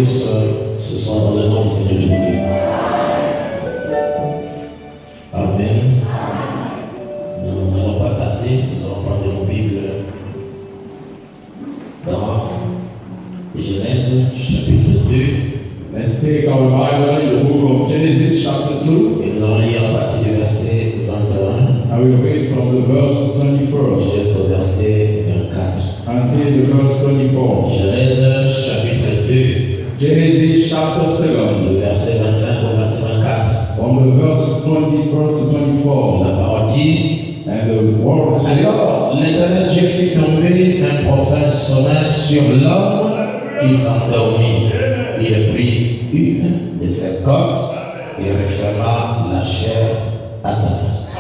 tous ce soir dans le nom du Seigneur Jésus-Christ. Amen. Nous n'allons pas tarder, nous allons prendre nos Bibles dans Genèse chapitre 2. Let's take our Bible in the book of Genesis chapter 2. Et nous allons lire à partir du verset 21. I will read from the verse 21 jusqu'au verset 24. until the verse 24. Genèse chapitre 2. Genesis chapter 7, Le verset 21 au verset 24. from the verse 21 to 24. La parole dit: And the word says, alors l'Éternel Dieu fit tomber un profond sommeil sur l'homme qui s'endormit. Il prit une de ses côtes et referma la chair à sa place.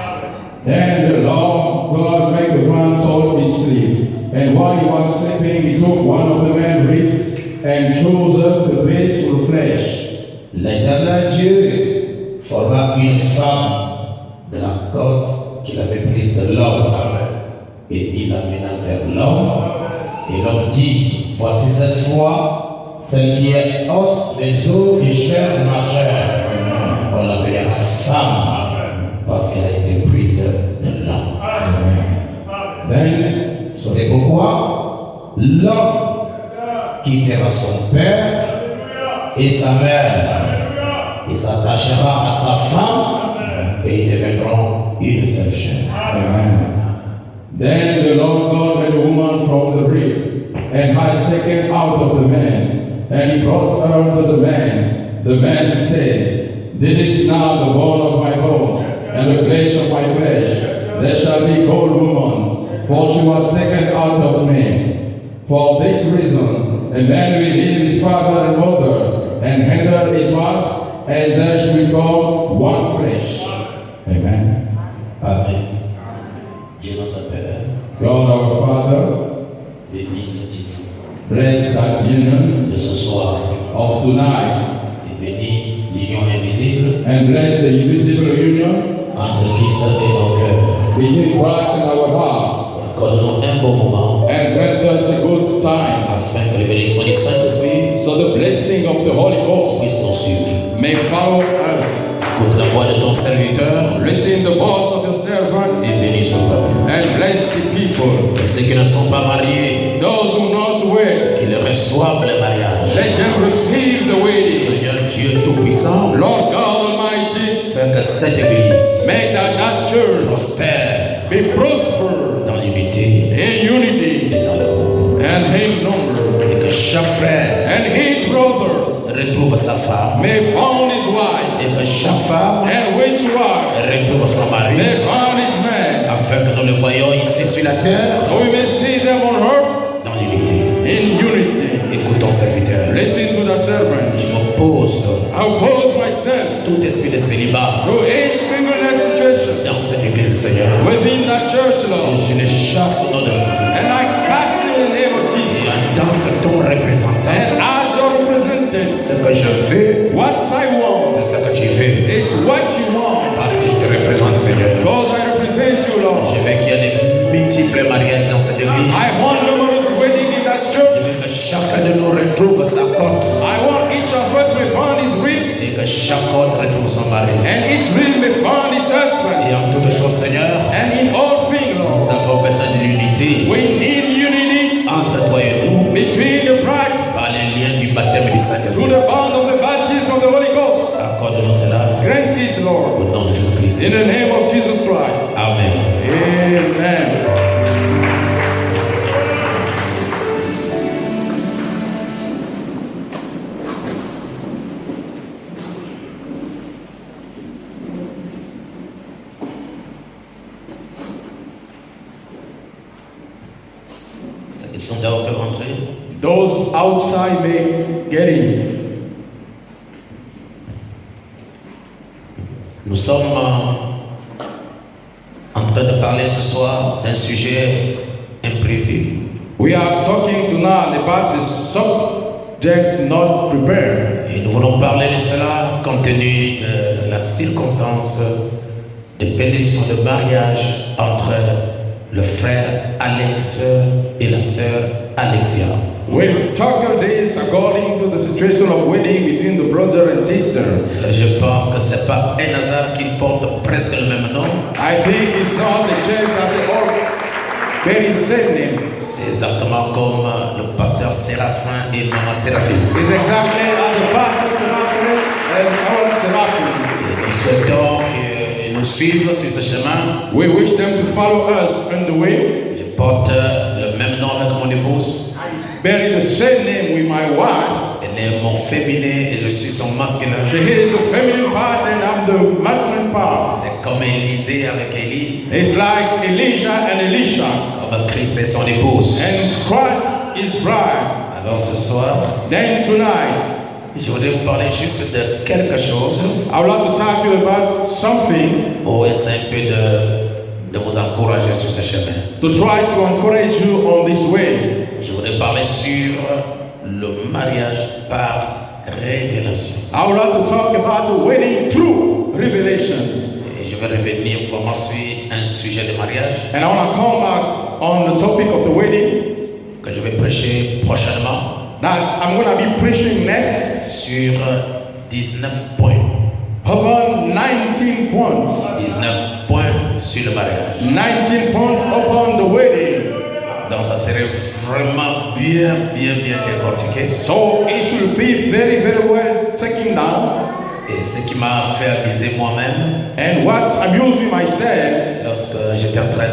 Then the Lord God made the ground told in sleep. And while he was sleeping, he took one of the man's ribs and chose up the base for flesh. L'Éternel Dieu forma une femme de la côte qu'il avait prise de l'homme. Et il l'amena vers l'homme. Et l'homme dit: voici cette fois celle qui est os des os et chair de ma chair. On l'appellera femme parce qu'elle a été prise de l'homme. C'est pourquoi l'homme quittera son père et sa mère et s'attachera à sa femme et ils deviendront une seule chair. Then the Lord God made a woman from the rib, and had taken out of the man, and he brought her to the man. The man said, this is now the bone of my bones, and the flesh of my flesh. There shall be called woman, for she was taken out of man. For this reason, a man will leave his father and mother, and hinder his wife, and they shall become one flesh. Amen. Amen. Dieu notre Père, God our Father, bénis cette union bless that union de ce soir of tonight, et bénis l'union invisible and bless the invisible union entre Christ et nos cœurs. between Christ and our hearts, Accorde-nous un bon moment and grant us a good time, afin que les bénédictions du Saint-Esprit so the blessing of the Holy Ghost puissent nous suivre. may follow us. Écoute la voix de ton serviteur Listen the voice of your servant, et bénis son peuple. and bless the people. Et ceux qui ne sont pas mariés, Those who not wed, qu'ils reçoivent le mariage. let them receive the wedding. Seigneur Dieu Tout-Puissant, Lord God Almighty, fais que cette église make that church prospère be prosper dans l'unité in unity et dans l'amour. and in number, Et que chaque frère and each brother retrouve sa femme. may found his wife, Et que chaque femme and which wife retrouve son mari. may found his man, Afin que nous le voyions ici sur la terre so we may see them on earth dans l'unité. in unity. Écoute ton serviteur. Listen to the servant. Je m'oppose I oppose myself tout esprit de célibat to each singleness situation dans cette église, Seigneur. within the church, Et Lord, je les chasse au nom de Jésus-Christ. and I cast in the name of Et Jesus. en tant que ton représentant, And as your representative, ce que je veux, what I want, c'est ce que tu veux. it's what you want, Parce que je te représente, Seigneur. because I represent you, Lord. Je veux qu'il y ait des multiples mariages dans cette église. I want numerous wedding in that Je church. veux que chacun de nous retrouve sa côte. I want each of us may find his rib, Et que chaque côte retrouve son mari. and each rib may find his husband. Et en toutes choses, Seigneur, And in all things, nous Lord, avons besoin de l'unité we need unity entre toi et nous between the bride par les liens du baptême du through Saint-Esprit. the bond of the baptism of the Holy Ghost. Accorde-nous cela Grant it, Lord, au nom de Jésus-Christ. in the name of Jesus Christ. Amen. Amen. Ils sont dehors peuvent entrer. Those outside may get in. Nous sommes en train de parler ce soir d'un sujet imprévu. We are talking tonight about the subject not prepared. Et nous voulons parler de cela compte tenu de la circonstance de bénédiction de mariage entre le frère Alex et la sœur Alexia. We tackle this according to the situation of wedding between the brother and sister. Je pense que c'est pas un hasard qu'ils portent presque le même nom. I think it's not the church that they all bear the same name. C'est exactement comme le pasteur Séraphin et maman Séraphine. It's exactly as the pastor Seraphim and our Seraphim. Et nous souhaitons qu'ils nous suivent sur ce chemin. We wish them to follow us on the way. Je porte le même nom avec mon épouse. Bearing the same name with my wife. Elle est mon féminin et je suis son masculin. She is the feminine part and I'm the masculine part. C'est comme Élisée avec Élie. It's like Elijah and Elisha. Comme Christ est son épouse. And Christ is bride. Alors ce soir, Then tonight, je voudrais vous parler juste de quelque chose I would like to talk to you about something pour essayer un peu de vous encourager sur ce chemin. to try to encourage you on this way. Je voudrais parler sur le mariage par révélation. I would like to talk about the wedding through revelation. Et je vais revenir vraiment sur un sujet de mariage And I want to come back on the topic of the wedding que je vais prêcher prochainement that I'm going to be preaching next sur 19 points. upon 19 points. 19 points sur le mariage. 19 points upon the wedding. Donc ça serait vraiment bien décortiqué. So it should be very, very well taken down. Et ce qui m'a fait amuser moi-même And what amused me myself lorsque j'étais en train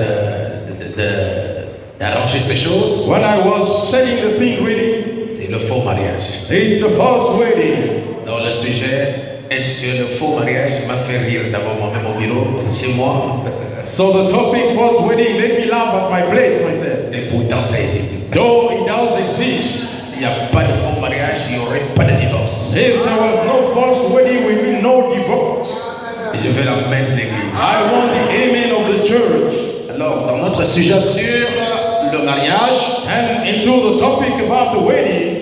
d'arranger ces choses, when I was setting the thing ready, c'est le faux mariage. it's a false wedding. Donc le sujet intitulé le faux mariage m'a fait rire d'abord moi-même au bureau, chez moi. So the topic false wedding made me laugh at my place myself. Et pourtant ça existe. Though it does exist. S'il n'y a pas de faux mariage, il n'y aurait pas de divorce. If there was no false wedding, we will no divorce. Et je veux la main de l'église. I want the amen of the church. Alors, dans notre sujet sur le mariage, And into the topic about the wedding,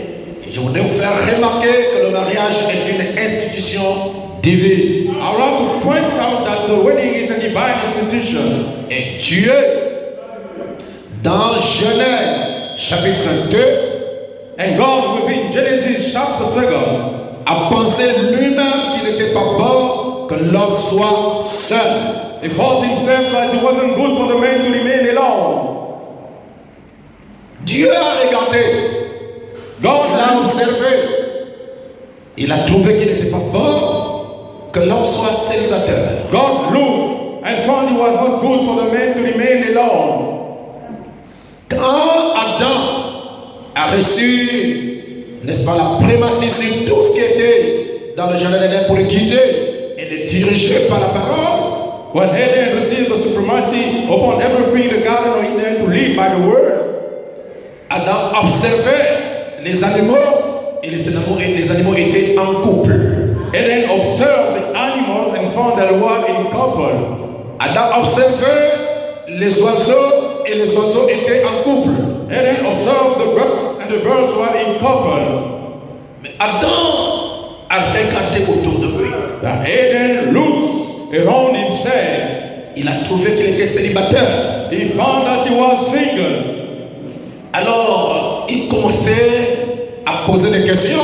je voudrais vous faire remarquer que le mariage est une institution divine. I would like to point out that the wedding is a divine institution. Et Dieu, dans Genèse chapitre 2, And God, within Genesis chapter 7, a pensé lui-même qu'il n'était pas bon que l'homme soit seul. he thought himself that it wasn't good for the man to remain alone. Dieu a regardé, God il a observé, il a trouvé qu'il n'était pas bon que l'homme soit célibataire. God looked and found it was not good for the man to remain alone. Quand Adam a reçu, n'est-ce pas, la primatie sur tout ce qui était dans le jardin d'Éden pour le guider et le diriger par la parole, When Adam received the supremacy upon everything in the Garden of Eden to lead by the word, Adam observait les animaux et les animaux étaient en couple. Adam observed the animals and found that they were in couple. Adam observait les oiseaux et les oiseaux étaient en couple. Adam observed the birds and the birds were in couple. Mais Adam a regardé autour de lui. That Adam looks around himself. Il a trouvé qu'il était célibataire. He found that he was single. Alors, il commençait à poser des questions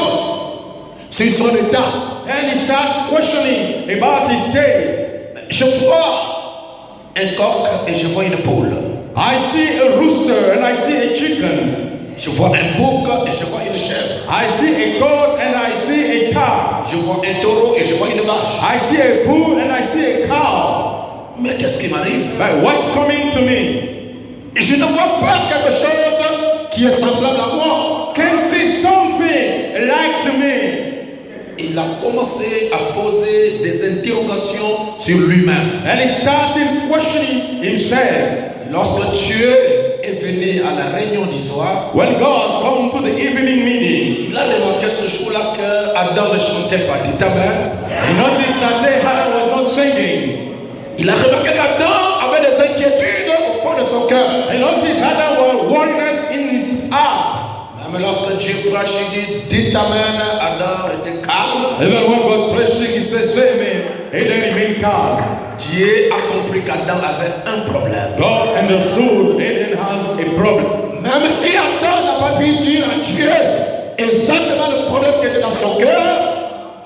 sur son état. And he started questioning about his state. Je vois un coq et je vois une poule. I see a rooster and I see a chicken. Je vois un bouc et je vois une chèvre. I see a goat and I see a cow. Je vois un taureau et je vois une vache. I see a bull and I see a cow. Mais qu'est-ce qui m'arrive? But what's coming to me? Je ne vois pas quelque chose qui est semblable à moi. Can see something like to me. Il a commencé à poser des interrogations sur lui-même. And he started questioning himself. Lorsque Dieu est venu à la réunion du soir, When God came to the evening meeting, il a remarqué ce jour-là que Adam ne chantait pas. Dis ta main. he noticed that day Adam was not singing. Il a remarqué qu'Adam avait des inquiétudes au fond de son cœur. He noticed Adam was worriness in his heart. Même lorsque Dieu prêche, il dit, dis ta main, Adam était calme. Even when God preaching, he said, say me. He didn't remain calm. Dieu a compris qu'Adam avait un problème. God understood Adam has a problem. Même si Adam n'a pas pu dire à Dieu exactement le problème qui était dans son cœur.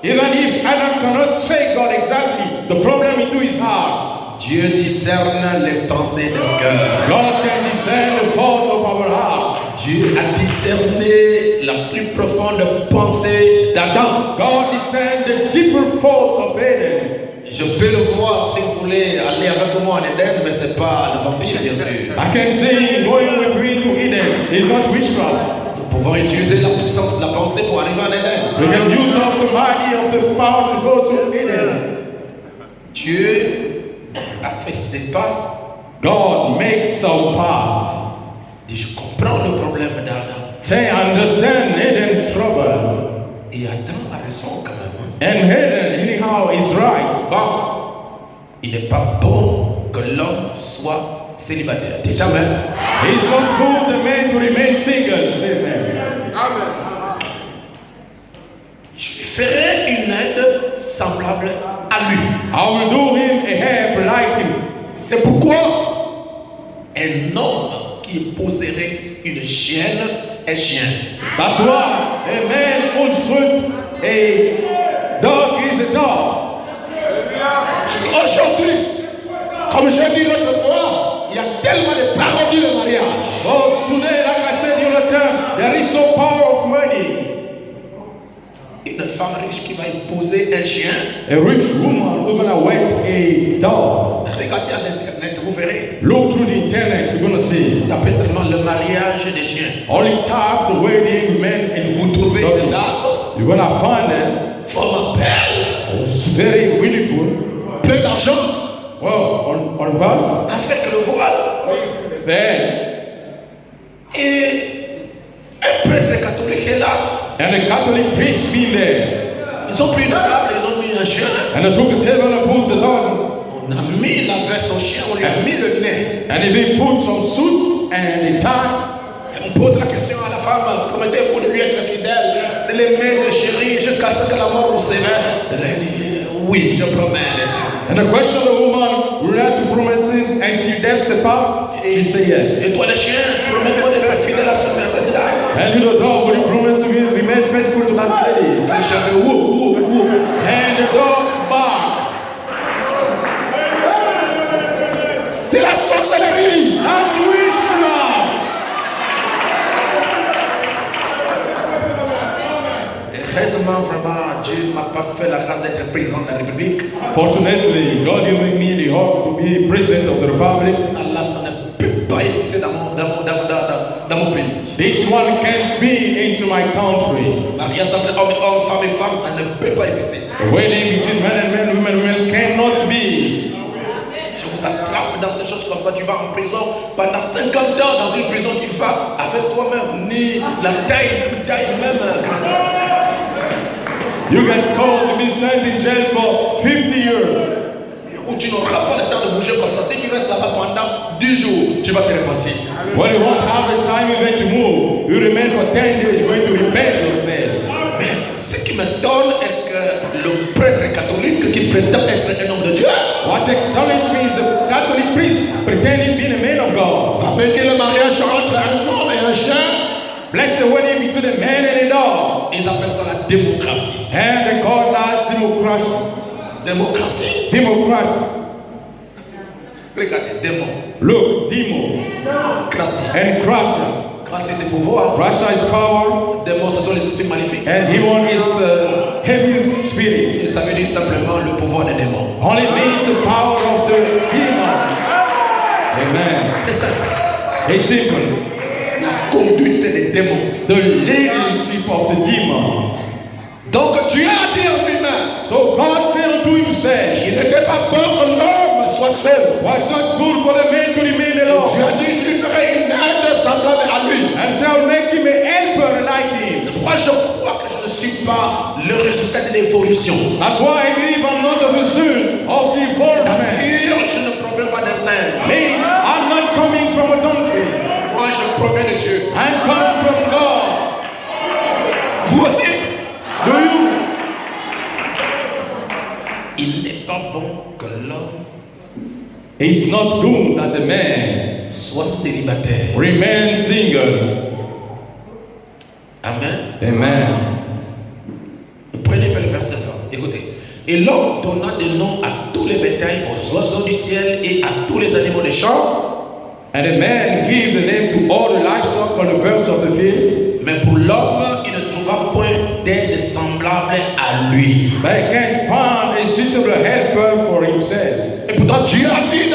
Even if Adam cannot say God exactly the problem into his heart, Dieu discerne les pensées du cœur. God can discern the fault of our heart. Dieu a discerné la plus profonde pensée d'Adam. God discerned the deeper fault of Adam. Je peux le voir si vous voulez aller avec moi en Éden, mais c'est pas le vampire, bien sûr. I can see him going with me to Eden. It's not witchcraft. Nous pouvons utiliser la puissance de la pensée pour arriver en Éden. We can use up the mighty of the power to go to Eden. Dieu a fait des pas. God makes some path. Dit, je comprends le problème d'Adam. Say, understand Eden trouble. Et Adam a raison quand même. And Eden, anyhow, is right. Bon, il n'est pas bon que l'homme soit célibataire. Dis amen. It's not good the man to remain single. Say amen. Je lui ferai une aide semblable à lui. I will do him a help like him. C'est pourquoi un homme qui épouserait une chienne est chien. That's why a man who shoot a dog is a dog. Aujourd'hui, comme j'ai dit l'autre fois, il y a tellement de parodies de mariage. Because today, like I said the other time, there is so power of money. Une femme riche qui va épouser un chien. A rich woman who's gonna wed a dog. Regardez à l'internet, vous verrez. Look through the internet, you're gonna see. Tapez seulement le mariage des chiens. Only type the wedding men and Vous trouvez doggy. des dames, You're gonna find them. forme belle, It's very beautiful. peu d'argent, Well, on Valve. avec le voile. Then, Et un prêtre catholique est là. and the Catholic priest been there. Ils ont pris une table, ils ont mis un chien. And they took the table and put the dog. On a mis la veste au chien, on lui a mis le nez. And they put some suits and they tie. Et on pose la question à la femme, promettez-vous de lui être fidèle, de l'aimer, de chérir, jusqu'à ce que la mort vous sépare. Elle a dit, oui, je promets. And the question of the woman, we have to promise it until death separates. She say yes. Et toi le chien, promets-moi d'être fidèle à ce personne-là. And you the dog, will you promise to remain faithful to that lady? Le chien fait ouh. And the dog barks. C'est la sorcellerie. That's witchcraft. Heureusement, vraiment, Dieu ne m'a pas fait la grâce d'être président de la République. Fortunately, God gave me the hope to be president of the republic. Ça ne peut pas exister dans mon pays. This one can't be into my country. Mariage entre homme et homme, femme et femme, ça ne peut pas exister. The wedding between men and men, women and women cannot be. Je vous attrape dans ces choses comme ça, tu vas en prison pendant 50 ans dans une prison qui va avec toi-même, ni la taille même. You get called to be sent in jail for 50 years. Où tu n'auras pas le temps de bouger comme ça. Si tu restes là-bas pendant 10 jours, tu vas te repentir. When you won't have the time even to move, you remain for 10 days going to repent yourself. Mais ce qui m'étonne est que le prêtre catholique qui prétend être un homme de Dieu What astonishes me is the Catholic priest pretending being a man of God. va bénir le mariage entre un homme et un chien. Bless the wedding between a man and a dog. Ils appellent ça la démocratie. And they call that democracy. Démocratie. Democracy. Regardez, démon. Look, democracy. Cratie. And Russia. Cratie, c'est pouvoir. Russia is power. Démon, ce sont les esprits maléfiques. And demon is heavy spirits. Et ça veut dire simplement le pouvoir des démons. Only means the power of the demons. Amen. C'est ça. It's simple. La conduite des démons. The leadership of the demon. Donc Dieu a dit en lui-même So God said unto himself, qu'il n'était pas bon que l'homme soit seul. was not good for the man to remain alone. Dieu a dit, je lui ferai une aide semblable à lui. And so I'll make him a helper like him. C'est pourquoi je crois que je ne suis pas le résultat de l'évolution. That's why I believe I'm not the result of the evolvement. Je ne proviens pas d'un singe. Means I'm not coming from a donkey. Moi, je proviens de Dieu. I'm coming from God. Vous aussi. Do you? Il n'est pas bon que l'homme It's not good that the man soit célibataire. remain single. Amen. Amen. Prenez le verset 20. Écoutez. Et l'homme donna des noms à tous les bétails, aux oiseaux du ciel et à tous les animaux des champs. And a man gave the name to all the livestock or the birds of the field. Mais pour l'homme, il ne trouva point d'aide semblable à lui. But he can't find a suitable helper for himself. Et pourtant Dieu a dit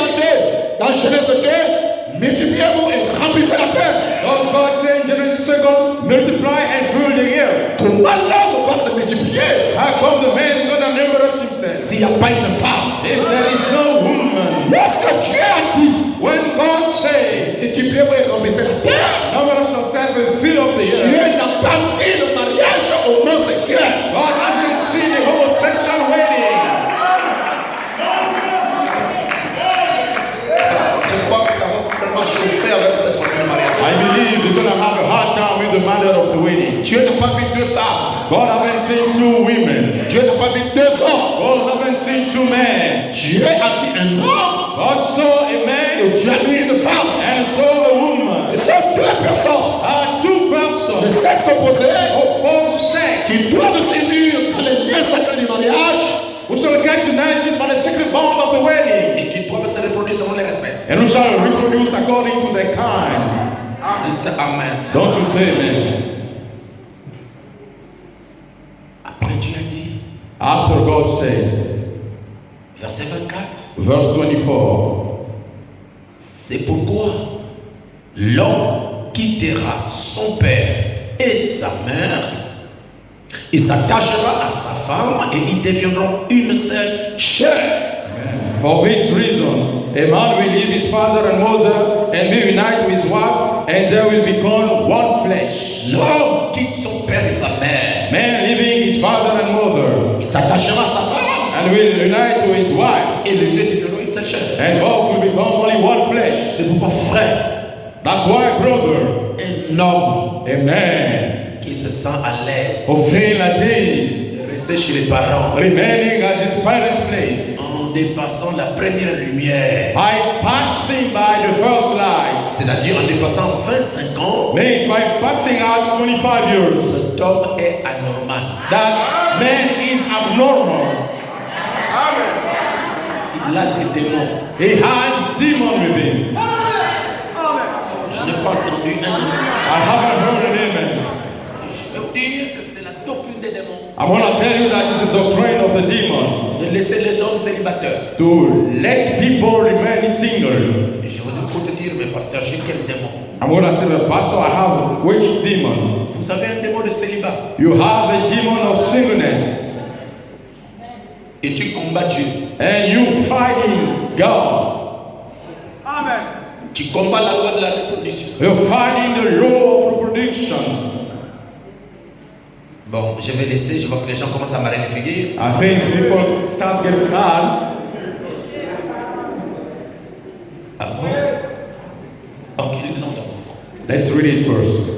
dans Genèse 2, multipliez-vous et remplissez la terre. God said in Genesis 2, multiply and fill the earth. Comment l'homme va se multiplier? How come the man is going to number himself? S'il n'y a pas une femme. If there is no woman. Lorsque Dieu a dit, when God said, multipliez-vous et remplissez la terre, number yourself and fill up the earth. Dieu n'a pas vu le mariage homosexuel. God hasn't seen the homosexual wedding. Je crois que ça va vraiment chauffer avec cette façon de mariage. I believe they're going to have a hard time with the matter of the wedding. Dieu n'a pas vu deux femmes. God haven't seen two women. Dieu n'a pas vu deux hommes. God haven't seen two men. Dieu a vu un homme. God saw a man Et Dieu a vu une femme. and saw a woman. Ce sont deux personnes. Two Le persons, sexe opposé opposed sex, qui doivent s'unir dans les liens sacrés du mariage who shall get united by the secret bond of the wedding, et qui doivent se reproduire selon les espèces. and who shall reproduce according to their kind. Dites Amen. Don't you say amen? Après Dieu a dit, After God said, verset 24, verse 24, c'est pourquoi l'homme quittera son père et sa mère et s'attachera à sa femme et ils deviendront une seule chair. for this reason, a man will leave his father and mother and be united to his wife, and they will become one flesh. L'homme quitte son père et sa mère. Man leaving his father and mother Il s'attachera à sa femme and will unite to his wife, et les deux deviendront une seule chair. and both will become only one flesh. C'est pourquoi frère, That's why, brother, un homme a man qui se sent à l'aise of feeling at ease, de rester chez les parents remaining at his parents' place, en dépassant la première lumière, by passing by the first light, c'est-à-dire en dépassant 25 ans, means by passing out 25 years, cet homme est anormal. that man is abnormal. Il a des démons. He has demon with him. Je n'ai pas entendu un amen. I haven't heard an amen. Je vais vous dire que c'est la doctrine des démons. I want to tell you that it's the doctrine of the demon, De laisser les hommes célibataires. to let people remain single. Je vous écoute dire, mais pasteur, j'ai quel démon? I'm going to say, the pastor, I have which demon? Vous avez un démon de célibat. You have a demon of singleness, Et tu combats Dieu. and you fighting God. Tu combats la loi de la reproduction. You're fighting the law of reproduction. Bon, je vais laisser, je vois que les gens commencent à marrer les figures. I think people start getting mad. Ah bon? Ok, nous entendons. Let's read it first.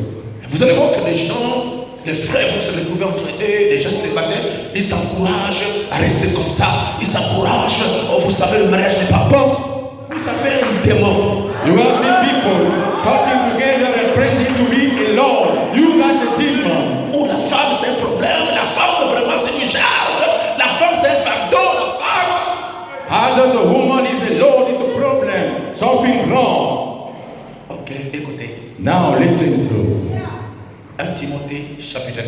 Vous allez voir que les gens, les frères vont se retrouver entre eux, les jeunes célibataires, ils s'encouragent à rester comme ça. Ils s'encouragent. Oh, vous savez, le mariage n'est pas bon. Vous avez un démon. You will see people talking together and praising to be alone. You got a demon. Ou la femme c'est un problème, la femme vraiment c'est une charge, la femme c'est un fardeau, la femme. Either the woman is alone is a problem, something wrong. Ok, écoutez. Now listen to 1 Timothée chapitre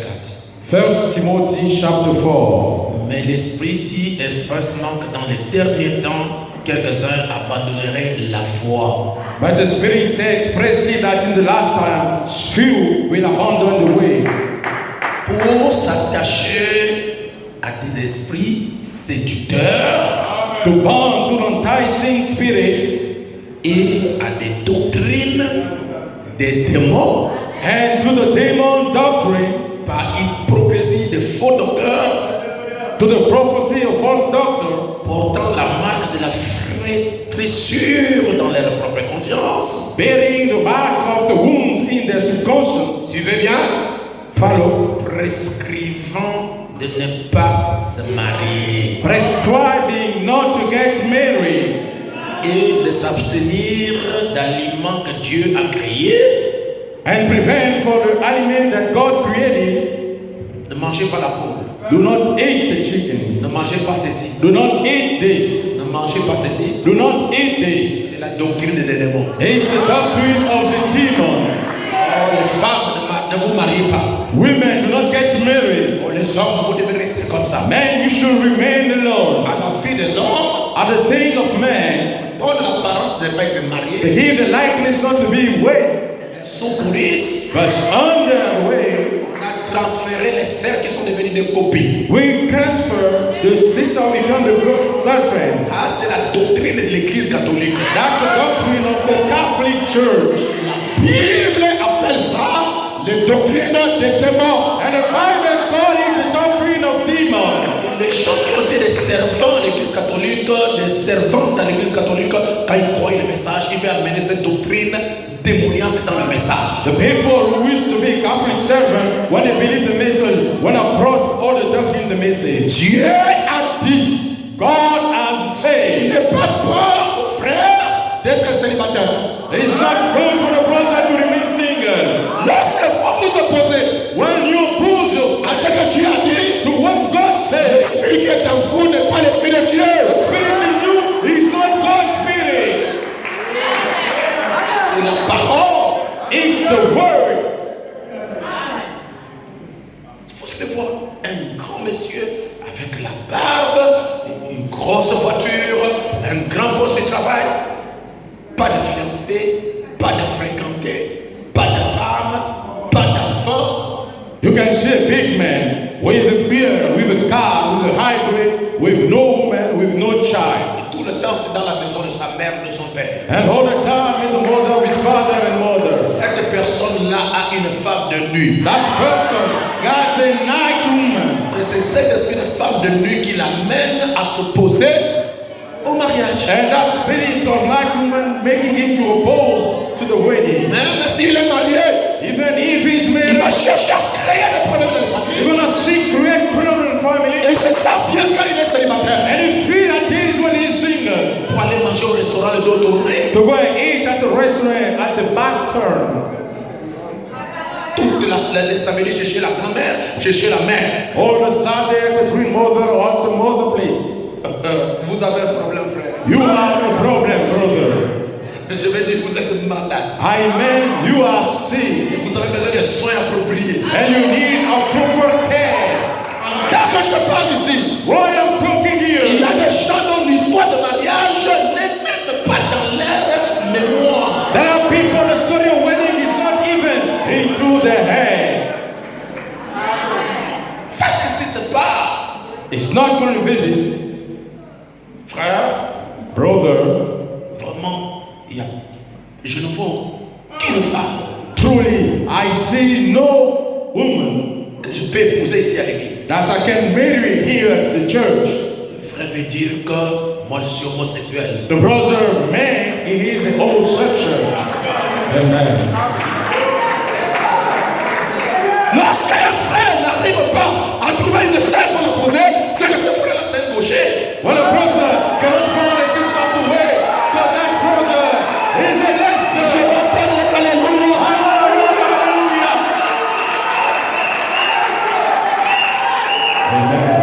4. 1 Timothy chapter 4. Mais l'Esprit dit expressement que dans les derniers temps, quelques-uns abandonneraient la foi. But the Spirit says expressly that in the last time, few will abandon the way Pour s'attacher à des esprits séducteurs to bound to the enticing spirit et à des doctrines des démons and to the demon doctrine, par hypocrisie de faux docteurs to the prophecy of false doctor, portant la marque de la flétrissure dans leur propre conscience. bearing the mark of the wounds in their subconscious. Suivez bien. Follow. Prescrivant de ne pas se marier Prescribing not to get married et de s'abstenir d'aliments que Dieu a créés and prevent for the animal that God created. Ne mangez pas la poule. Do not eat the chicken. Ne mangez pas ceci. Do not eat this. Ne mangez pas ceci. Do not eat this. C'est la doctrine des démons. It's the doctrine of the demon. Oh, les femmes, ne vous mariez pas. Women, do not get married. Oh, les hommes, vous devez rester comme ça. Men, you should remain alone. À la vie des hommes, At the saying of man, donne l'apparence de ne pas être they marié. give the likeness not to be wed, Sous coulisse, but under way. on a transféré les sœurs qui sont devenues des copines. We transfer the sister become the girlfriend. Ça, c'est la doctrine de l'église catholique. That's the doctrine of the Catholic Church. La Bible appelle ça les doctrines des démons. And the Bible calls it the doctrine of demons. Les gens qui ont été des servants à l'église catholique, des servantes à l'église catholique, quand ils croient le message, ils veulent amener cette doctrine démoniaque dans le message. The people who used to be Catholic servants, when they believe the message, when I brought all the doctrine in the message, Dieu a dit, God has il said, n'est pas bon, frère, d'être célibataire. it's not good for the brother to remain single. Lorsque vous vous opposez When you oppose yourself à ce que Dieu a dit, to what God says, l'esprit qui est en vous n'est pas l'esprit de Dieu. the spirit in you is not God's spirit. C'est la parole. It's the word. Vous allez voir un grand monsieur avec la barbe, une grosse voiture, un grand poste de travail, pas de fiancé, pas de fréquenté, pas de femme, pas d'enfant. You can see a big man with a beard, with a car, with a hybrid, with no woman, with no child. Et tout le temps, c'est dans la maison de sa mère, de son père. And all the time in the mother of his father and mother. Cette personne-là a une femme de nuit. That person got a night woman. Et c'est cet esprit de femme de nuit qui l'amène à s'opposer au mariage. And that spirit of night woman making him to oppose to the wedding. Même s'il est marié, Even if he's il va married, chercher à créer des problèmes dans la famille. he's gonna seek create problem in family. Et c'est ça bien quand il est célibataire. And he feel at ease when he's single. Pour aller manger au restaurant le dos tourné, To go and eat at the restaurant at the back turn. toute les samedis chercher la grand-mère, chercher la mère. All the Sunday at the grandmother or at the mother place. Vous avez un problème, frère. You have a problem, brother. Je vais dire, vous êtes malade. Amen. You are sick. Et vous avez besoin de soins appropriés. And you need a proper care. En tant que je parle ici, What I'm talking il y here. a des gens dont l'histoire de mariage n'est même pas dans leur mémoire. There are people, the story of wedding is not even into their head. Ça n'existe pas. It's not going to visit. Frère, Brother, vraiment, je ne vois qu'une femme truly, I see no woman que je peux épouser ici à l'église. that I can marry here at the church. Le frère veut dire que moi je suis homosexuel. The brother meant he is a homosexual. Amen. Lorsqu'un frère n'arrive pas à trouver une sœur pour l'opposer, c'est que ce frère-là c'est un gaucher. When a brother cannot find a sister to wed, so that brother is a Je lefter. vais entendre les alléluia. Hallelujah. Amen.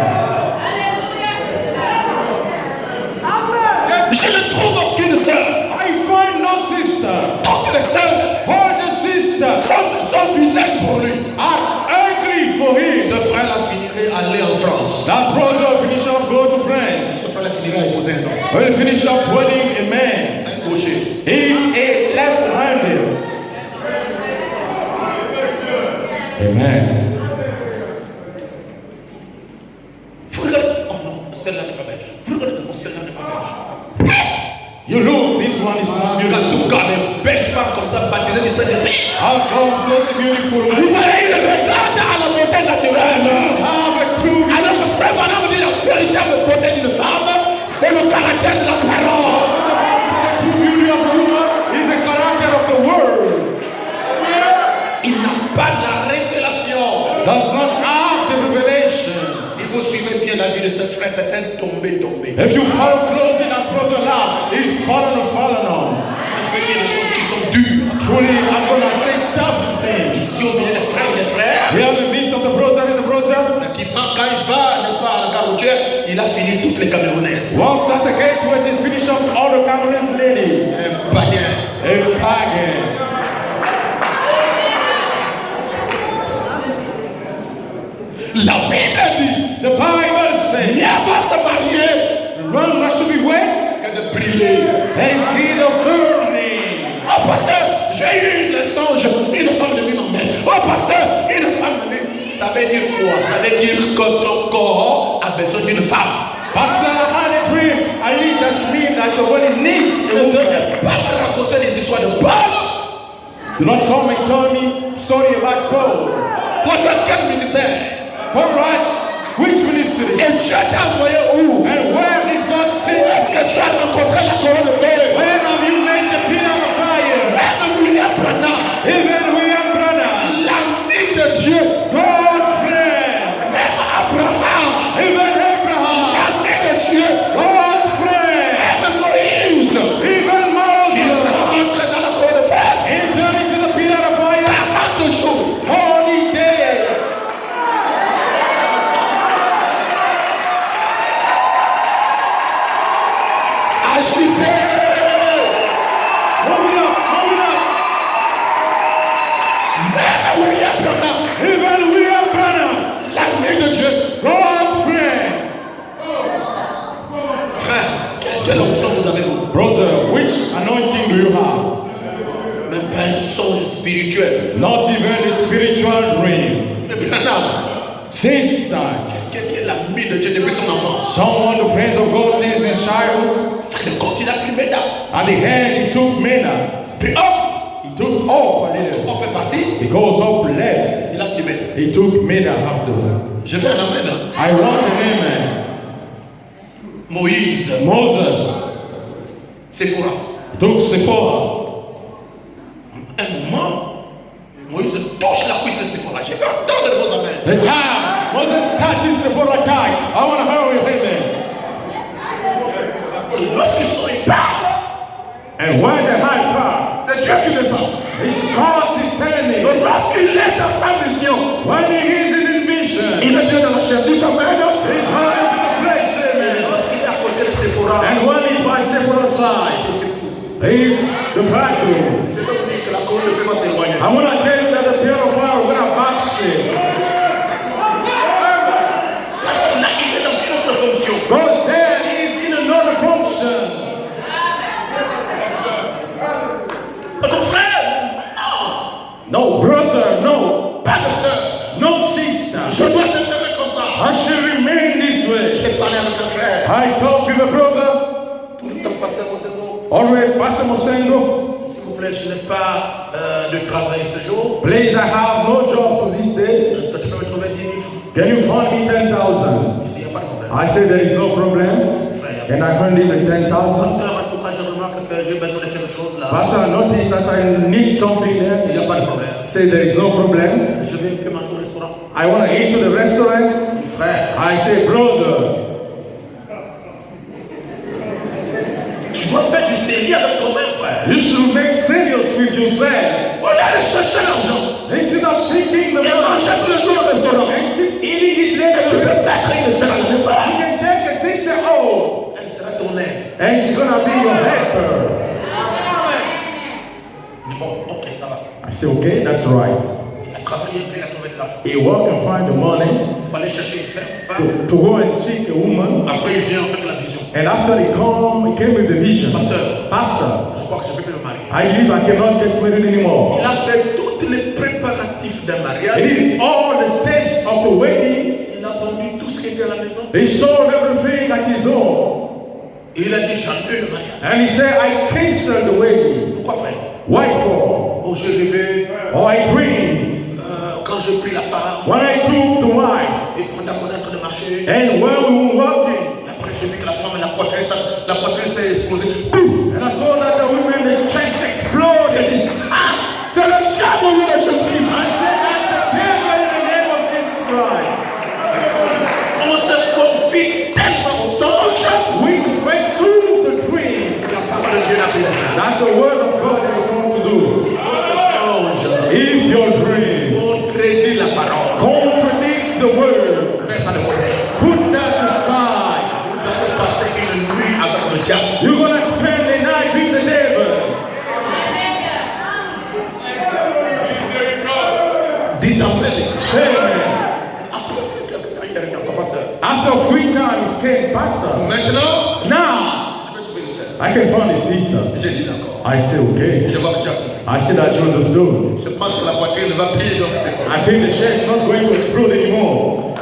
Je ne trouve aucune sœur. I find no sister. Toutes les sœurs All the sisters sont vilaines pour lui. are ugly for him. Ce frère-là finirait à aller en France. That brother finish up go to France. Ce frère-là finirait à épouser un homme. Will finish up wedding a man. C'est un gaucher. He's a left-handed. Amen. Vous regardez. Oh non, celle-là n'est pas belle. Vous regardez comment celle-là n'est pas belle. You look, this one is not Quand beautiful. tu regardes une belle femme comme ça, baptisée du Saint-Esprit, How come such a beautiful vous woman? voyez le regard à la beauté naturelle. Have a true Alors que frère Branham dit la véritable beauté d'une femme, c'est le caractère de la parole. the true beauty of a woman is the character of the world. Il n'a pas la révélation. Does not have the revelations. Si vous suivez bien la vie de ce frère, c'est un tombé. If you follow closely that brother now, he's fallen on. Je vais dire des choses qui sont dures. Truly, I'm gonna say tough thing. Ici au milieu des frères et des frères. Here in the midst of the brother and the brother. Quand il va, n'est-ce pas, à la gare routière, il a fini toutes les Camerounaises. Once at the gate where he finished up all the Cameroonese ladies. Un païen. A pagan. La Bible dit, The Bible says, mieux va se marier one should be wet que de brûler. and see the burning. Oh pasteur, j'ai eu le songe, une femme de lui m'emmène. Oh pasteur, une femme de lui. Ça veut dire quoi? Ça veut dire que ton corps a besoin d'une femme. Pastor, I had a dream. I need that mean that your body needs Ne a woman. venez pas me raconter des histoires de Paul. Do not come and tell me story about Paul. Votre quel ministère? All right, which ministry? Et Dieu t'a envoyé où? And where did God send Est-ce us? que tu as rencontré la colonne de feu? Where have you made the pillar of fire? Même William Branham, Even William Branham, l'ami de Dieu, God's friend. même Abraham, Even Abraham, l'ami de Dieu, God's friend. même Moïse, Even qui Moses rentre dans la colonne de feu. entered into the pillar of fire 40 jours. 40 days. Agité. Moving up, moving up. Même William Branham, Even William Branham, l'ami de Dieu. God's friend. Frère, quelle onction vous avez-vous? Brother, which anointing do you have? Même pas un songe spirituel. Not even a spiritual dream. Mais Branham, Sister, quelqu'un qui est l'ami de Dieu depuis son enfance. someone the friend of God since his childhood. Fin de compte, il a pris Méda. At the end, he took Mena. Puis hop, He took up a est-ce little. qu'on peut partir? He goes up left. Il a pris Méda. He took Mena after. Je veux un amen. Hein. I want an amen. Moïse, Moses Séphora. took Sephora. Un moment, Moïse touche la cuisse de Séphora. Je veux entendre vos amens. The time Moses touching Sephora tight. I want to hear your amen. Lorsqu'ils sont, ils parlent. And when the high power C'est Dieu qui descend. is God descending, Donc lorsqu'il est dans sa mission, when he is in his mission, il est Dieu dans la chair. Dites amen. his heart is in the place, amen. Lorsqu'il est à côté de Séphora, And when he's by Sephora's side, he's the bridegroom. je peux vous dire que la colonne de feu va s'éloigner. I want to tell you that the pillar of fire will not backslide. Parce que là, il est dans une autre fonction. Because there he is in another function. Votre frère, No brother, no, pas de soeur. no sister. Je dois te faire comme ça. I should remain this way. J'ai parlé avec un frère. I talk with a brother, Tout le temps, pasteur Mosengo. always Pastor Mosengo. S'il vous plaît, je n'ai pas de travail ce jour. Please, I have no job to this day. Est-ce que tu peux me trouver 10 000 francs? Can you find me 10,000? Il n'y a pas de problème. I said there is no problem. And I found him at 10,000. Pasteur, en tout cas, je remarque que j'ai besoin de quelque chose là. Pastor, I noticed that I need something Il n'y a there. pas de problème. Say there is no problem. Je vais manger au restaurant. I want to eat to the restaurant. Frère, I say, brother, tu dois faire du sérieux avec toi-même, frère. you should make serious with yourself. On a allé chercher l'argent. Instead of seeking the Et money manger tous les jours au restaurant. and keep eating each day, Tu you peux mettre une sœur à la maison. can take a sister home Elle sera ton aide. and she's going to be your helper. Mais bon, ok, ça va. I say, okay, that's right. Il a travaillé, puis il a trouvé de l'argent. He walk and find the money Il va aller chercher une femme. to go and seek a woman. Après, il vient avec la vision. And after he came with the vision. Pasteur, Pastor, je crois que je ne peux plus me marier. I believe I cannot get married anymore. Il a fait tous les préparatifs d'un He mariage. did all the steps of the wedding. Il a vendu tout ce qui était à la maison. He sold everything at his own. Et il a dit, j'annule le mariage. And he said, I canceled the wedding. Pourquoi faire? Why for? Oh, j'ai rêvé. Or I dreamed. Quand j'ai pris la femme. When I took the wife. Et pendant qu'on est en train de marcher. And when we were walking. Après, j'ai vu que la femme, la poitrine s'est explosée. And I saw that the woman, the chest exploded. Ah, c'est le diable au nom de Jésus-Christ. I said, that's the devil in the name of Jesus Christ. On se confie tellement au songe. We confess through the dream. La parole de Dieu n'a plus de place. That's the word of God that is going to do. Songe. If came, Pastor. Maintenant, Now, je peux trouver le sœur. I can find a sister. J'ai dit d'accord. I say, okay. Je vois que tu as compris. I see that you understood. Je pense que la poitrine ne va plus donc c'est fort. I think the chest is not going to explode anymore.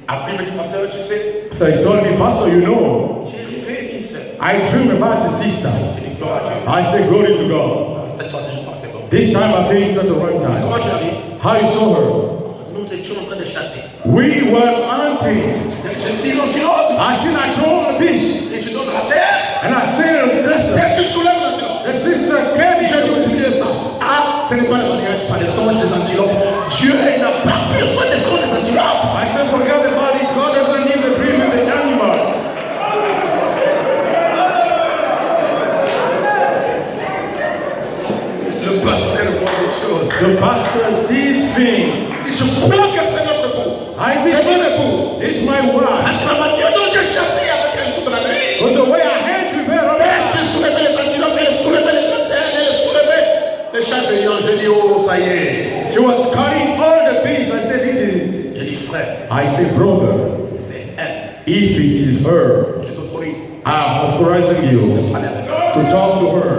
Après, il me dit, pasteur, tu sais, So he told me, Pastor, you know, j'ai rêvé une sœur. I dream about the sister. J'ai dit, gloire à Dieu. I say, glory to God. Cette fois-ci, je pense que c'est bon. This time I think it's not the right time. Comment tu as vu? How you saw her? Nous étions en train de chasser. We were hunting. Je tire l'antilope I seen I told the beast. et je donne la serre. And I said, sister, Serre, tu soulèves l'antilope. the sister came. J'ai oublié ça. Ah, ce n'est pas le mariage par les songes des antilopes. Dieu n'a pas besoin des songes des antilopes. I said, forget about it. God doesn't need the dream with the animals. Le pasteur voit des choses. The pastor sees things. Et je crois que c'est notre épouse. I C'est mon believe épouse. it's my wife. Parce que la manière dont j'ai chassé avec elle toute la nuit. Because the way I had with her, Elle soulevait les antilopes, elle soulevait les cancers, elle soulevait les chats veillants. J'ai dit, oh, ça y est. she was cutting all the bees. I said, it is. J'ai dit, frère, I said, brother, c'est elle. if it is her, Je t'autorise I'm authorizing you à aller avec elle. to talk to her.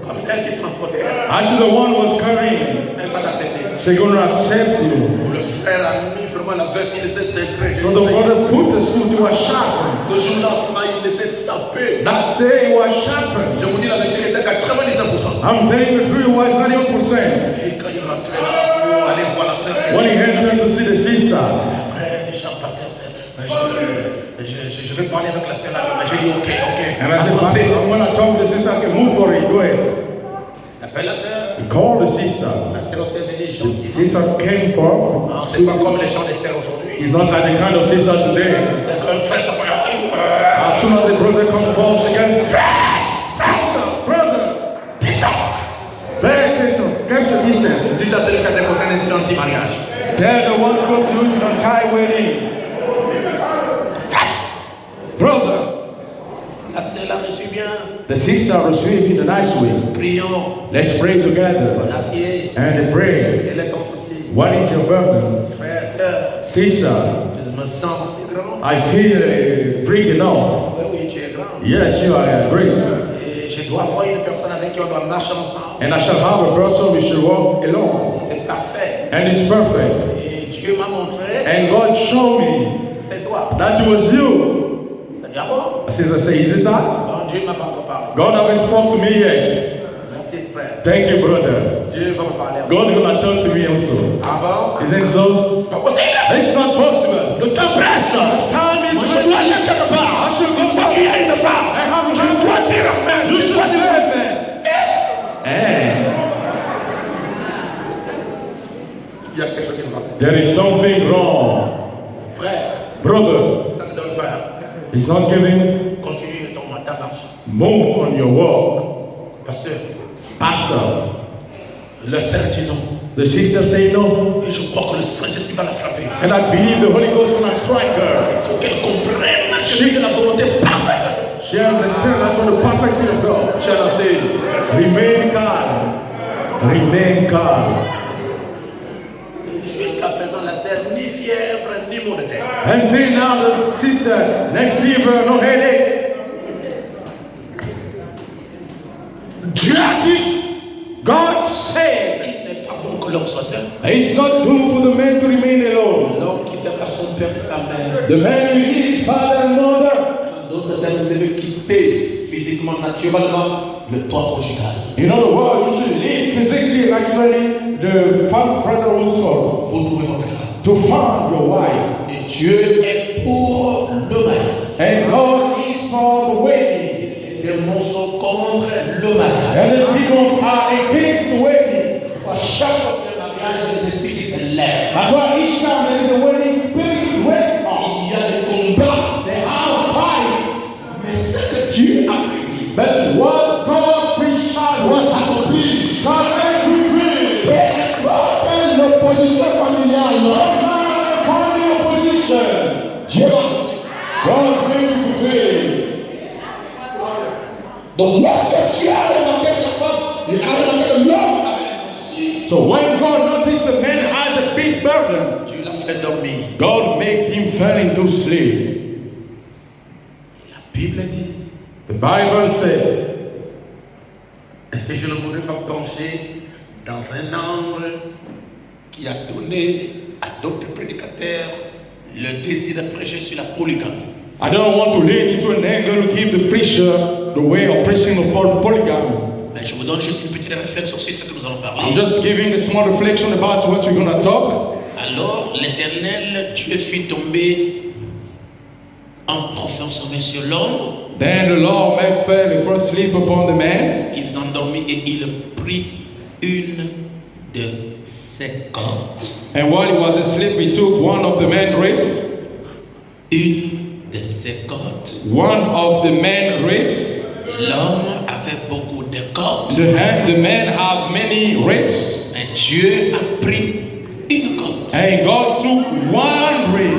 Comme c'est elle qui transportait elle. As she's the one who was carrying, Elle va t'accepter. she's going to accept you. Le frère a mis vraiment la veste, il laissait secret. So the brother put the suit, he was sharpened. Ce jour-là, vraiment, il laissait saper. That day he was sharpened. Je vous dis la vérité, il était à 99%. I'm telling you the truth, it was 91%. Et quand il rentrait là, pour aller voir la sœur, When he entered to see the sister, après, Jean, pasteur, je vais parler avec la sœur là. J'ai dit, ok. and I said, Avancez. Pastor, when I talk to the sister, I can move for it. Go ahead. Appelle la sœur. He called the sister. La sœur s'est venue The gentille. sister came forth. Non, c'est pas comme les gens des sœurs aujourd'hui. He's not like the kind of sister today. C'est qu'un frère, ça peut arriver. As soon as the brother comes forth, she can, brother, pay attention, keep the distance. Dites à celui qui a des copains, c'est un petit mariage. They're the one who goes to use an entire wedding. Brother, La sœur l'a reçu bien. the sister received in a nice way. Prions. Let's pray together. On a prié. And they pray. Quel est ton souci? What is your burden? Frère, sœur, Sister, je me sens aussi grand. I feel big enough. Oui, tu es grand. Yes, you are great. Et je dois avoir une personne avec qui on doit marcher ensemble. And I shall have a person we should walk alone. C'est parfait. And it's perfect. Et Dieu m'a montré, And God showed me c'est toi. that it was you. J'ai dit, ah bon? Sister say, is it that? Non, Dieu ne m'a pas encore parlé. God haven't spoken to me yet. Merci, frère. Thank you, brother. Dieu va me parler. God gonna talk to me also. Ah bon? Isn't it so? Pas possible. It's not possible. Le temps presse. Time Moi, is je dois aller quelque part. I should go Il faut qu'il y ait une femme. I have Tu dois dire amen. You Tu should dois say dire amen. Eh. il y a quelque chose qui ne va pas. There is something wrong. Frère, Brother, ça ne donne pas. it's not giving. Continue dans ta marche. Move on your walk. Pasteur, Pastor, le Seigneur dit non. the sister say no. Et je crois que le Saint-Esprit va la frapper. And I believe the Holy Ghost gonna strike her. Il faut qu'elle comprenne que c'est la volonté parfaite. She understands that's what the perfect will of God. Tu as lancé. Remain calm. Remain calm. Jusqu'à présent, la sœur, ni fièvre, ni maux de tête. Until now, the sister, no fever, no headache. Dieu a dit, God said, il n'est pas bon que l'homme soit seul. it's not good for the man to remain alone. L'homme qui quittera son père et sa mère. The man will leave his father and mother. En d'autres termes, vous devez quitter physiquement, naturellement, le toit conjugal. In other words, you should leave physically, naturally, the brotherhood soul Vous trouvez votre femme. to find your wife. Et Dieu est pour le mariage. And God is for the wedding. Les démons sont contre le mariage. And the demons are against the wedding. À chaque fois qu'il y a un mariage, les esprits qui se lèvent. That's why each time there is a wedding, spirits raise up. Il y a des combats. There are fights. Mais ce que Dieu a prévu But what God preached doit s'accomplir. shall everything. Peu importe l'opposition familiale. No matter the family opposition, Dieu va accomplir. God's going to fulfill it. Donc lorsque Dieu a remarqué que la femme, il a remarqué que l'homme avait un grand souci, So when God noticed the man has a big burden, Dieu l'a fait fait dormir. God made him fall into sleep. La Bible dit, The Bible said, et je ne voudrais pas pencher dans un angle qui a donné à d'autres prédicateurs le désir de prêcher sur la polygamie. I don't want to lean into an angle to give the preacher the way of preaching upon polygamy. Mais je vous donne juste une petite réflexion sur ce que nous allons parler. I'm just giving a small reflection about what we're going to talk. Alors l'Éternel Dieu fit tomber un profond sommeil sur l'homme, Then the Lord made fell a first sleep upon the man, qui s'endormit et il prit une de ses cordes. and while he was asleep, he took one of the man's ribs. Une de ses cordes. One of the man's ribs. L'homme avait beaucoup de cordes, The man has many ribs, mais Dieu a pris une corde. and God took one rib.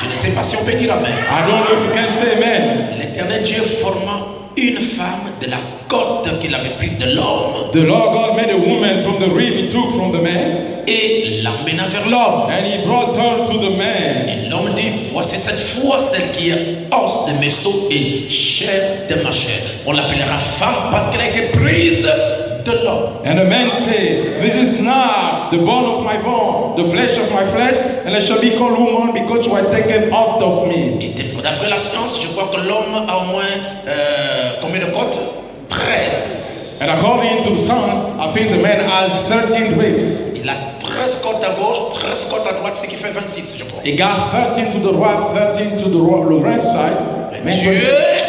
Je ne sais pas si on peut dire amen. I don't know if you can say amen. L'Éternel Dieu forma une femme de la corde qu'il avait prise de l'homme The Lord God made a woman from the rib he took from the man, et l'emmena vers l'homme. and he brought her to the man. Et l'homme dit, voici cette fois celle qui est os de mes os et chair de ma chair. On l'appellera femme parce qu'elle a été prise de l'homme. And the man said, This is not the bone of my bone, the flesh of my flesh, and I shall be called woman because you are taken out of me. Et d'après la science, je crois que l'homme a au moins combien de côtes? 13. And according to the science, I think the man has 13 ribs. Il a 13 côtes à gauche, 13 côtes à droite, ce qui fait 26, je crois. He got 13 to the right, 13 to the left side. Dieu